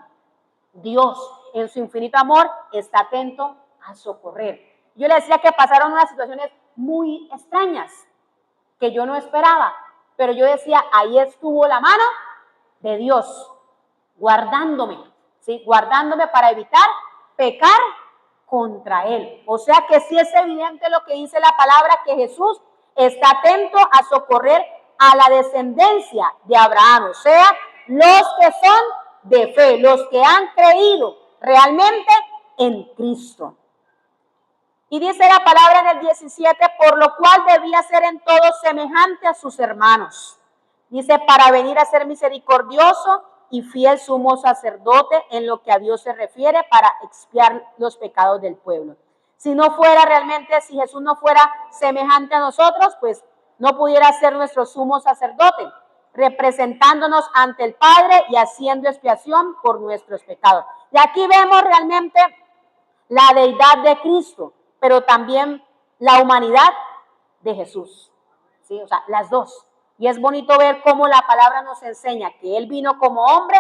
Dios, en su infinito amor, está atento a socorrer. Yo le decía que pasaron unas situaciones muy extrañas que yo no esperaba, pero yo decía, ahí estuvo la mano de Dios, guardándome, ¿sí? Guardándome para evitar pecar contra Él. O sea que sí es evidente lo que dice la palabra, que Jesús está atento a socorrer a la descendencia de Abraham, o sea, los que son de fe, los que han creído realmente en Cristo. Y dice la palabra en el 17, por lo cual debía ser en todo semejante a sus hermanos. Dice, para venir a ser misericordioso y fiel sumo sacerdote en lo que a Dios se refiere, para expiar los pecados del pueblo. Si no fuera realmente, si Jesús no fuera semejante a nosotros, pues no pudiera ser nuestro sumo sacerdote, representándonos ante el Padre y haciendo expiación por nuestros pecados. Y aquí vemos realmente la deidad de Cristo, pero también la humanidad de Jesús. ¿Sí? O sea, las dos. Y es bonito ver cómo la palabra nos enseña que Él vino como hombre,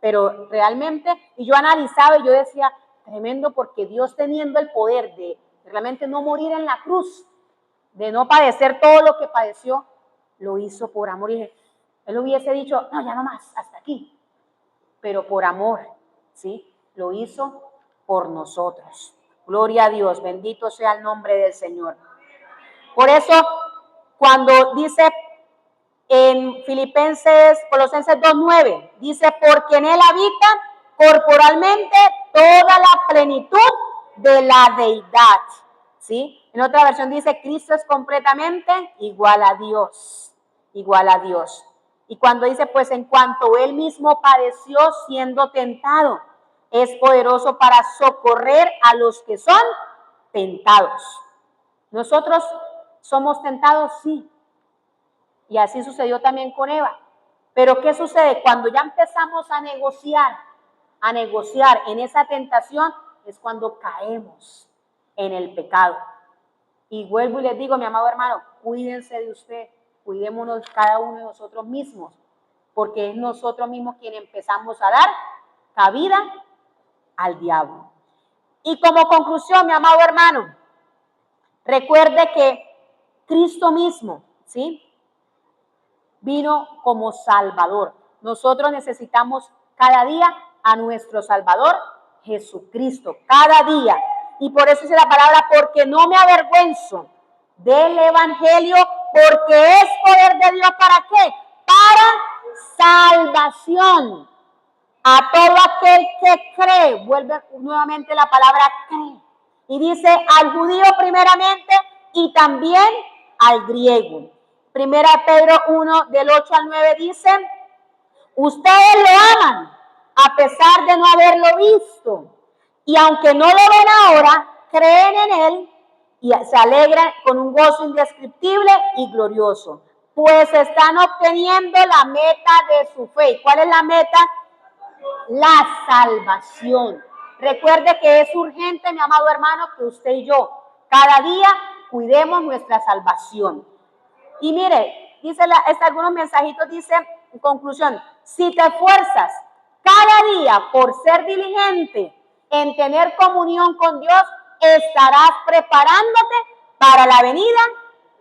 pero realmente, y yo analizaba y yo decía, tremendo, porque Dios teniendo el poder de realmente no morir en la cruz, de no padecer todo lo que padeció, lo hizo por amor. Y Él hubiese dicho, no, ya no más, hasta aquí. Pero por amor, ¿sí? Lo hizo por nosotros. Gloria a Dios, bendito sea el nombre del Señor. Por eso, cuando dice en Colosenses 2:9, dice, porque en Él habita corporalmente toda la plenitud de la deidad. ¿Sí? En otra versión dice, Cristo es completamente igual a Dios, igual a Dios. Y cuando dice, pues en cuanto Él mismo padeció siendo tentado, es poderoso para socorrer a los que son tentados. Nosotros somos tentados, sí. Y así sucedió también con Eva. Pero ¿qué sucede? Cuando ya empezamos a negociar en esa tentación, es cuando caemos en el pecado. Y vuelvo y les digo, mi amado hermano, cuídense de usted, cuidémonos cada uno de nosotros mismos, porque es nosotros mismos quienes empezamos a dar cabida al diablo. Y como conclusión, mi amado hermano, recuerde que Cristo mismo, ¿sí?, vino como Salvador. Nosotros necesitamos cada día a nuestro Salvador, Jesucristo, cada día. Y por eso dice la palabra, porque no me avergüenzo del Evangelio, porque es poder de Dios, ¿para qué? Para salvación a todo aquel que cree. Vuelve nuevamente la palabra cree. Y dice al judío primeramente y también al griego. Primera Pedro 1, del 8 al 9 dice, ustedes lo aman a pesar de no haberlo visto. Y aunque no lo ven ahora, creen en Él y se alegran con un gozo indescriptible y glorioso, pues están obteniendo la meta de su fe. ¿Cuál es la meta? La salvación. Recuerde que es urgente, mi amado hermano, que usted y yo cada día cuidemos nuestra salvación. Y mire, dice algunos mensajitos, dice en conclusión, si te esfuerzas cada día por ser diligente en tener comunión con Dios, estarás preparándote para la venida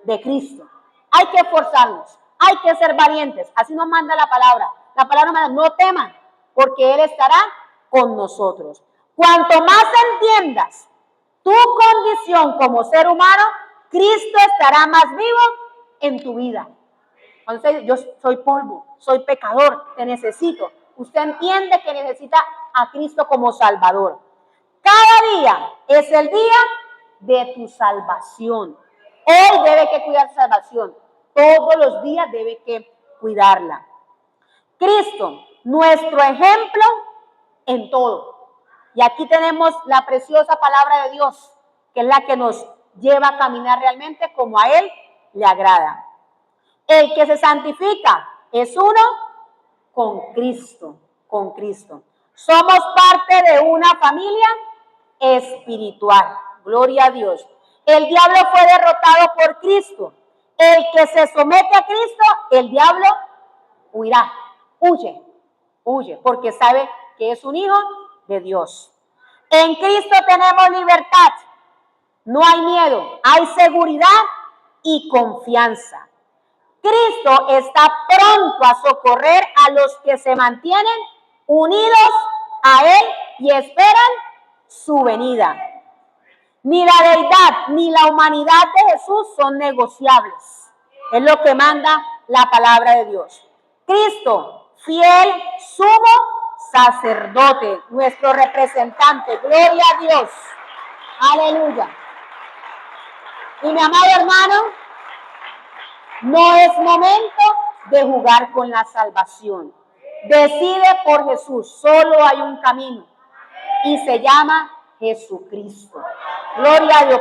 de Cristo. Hay que esforzarnos, Hay que ser valientes. Así nos manda la palabra. La palabra manda, no teman, porque Él estará con nosotros. Cuanto más entiendas tu condición como ser humano, Cristo estará más vivo en tu vida. Entonces, yo soy polvo, soy pecador, te necesito. Usted entiende que necesita a Cristo como Salvador. Cada día es el día de tu salvación. Hoy debe que cuidar tu salvación. Todos los días debe que cuidarla. Cristo, nuestro ejemplo en todo. Y aquí tenemos la preciosa palabra de Dios, que es la que nos lleva a caminar realmente como a Él le agrada. El que se santifica es uno con Cristo, con Cristo. Somos parte de una familia espiritual. Gloria a Dios. El diablo fue derrotado por Cristo. El que se somete a Cristo, el diablo huirá, huye, porque sabe que es un hijo de Dios. En Cristo tenemos libertad. No hay miedo, hay seguridad y confianza. Cristo está pronto a socorrer a los que se mantienen unidos a Él y esperan su venida. Ni la deidad ni la humanidad de Jesús son negociables. Es lo que manda la palabra de Dios. Cristo, fiel, sumo sacerdote, nuestro representante. Gloria a Dios. Aleluya. Y mi amado hermano, no es momento de jugar con la salvación. Decide por Jesús. Solo hay un camino y se llama Jesucristo. Gloria a Dios.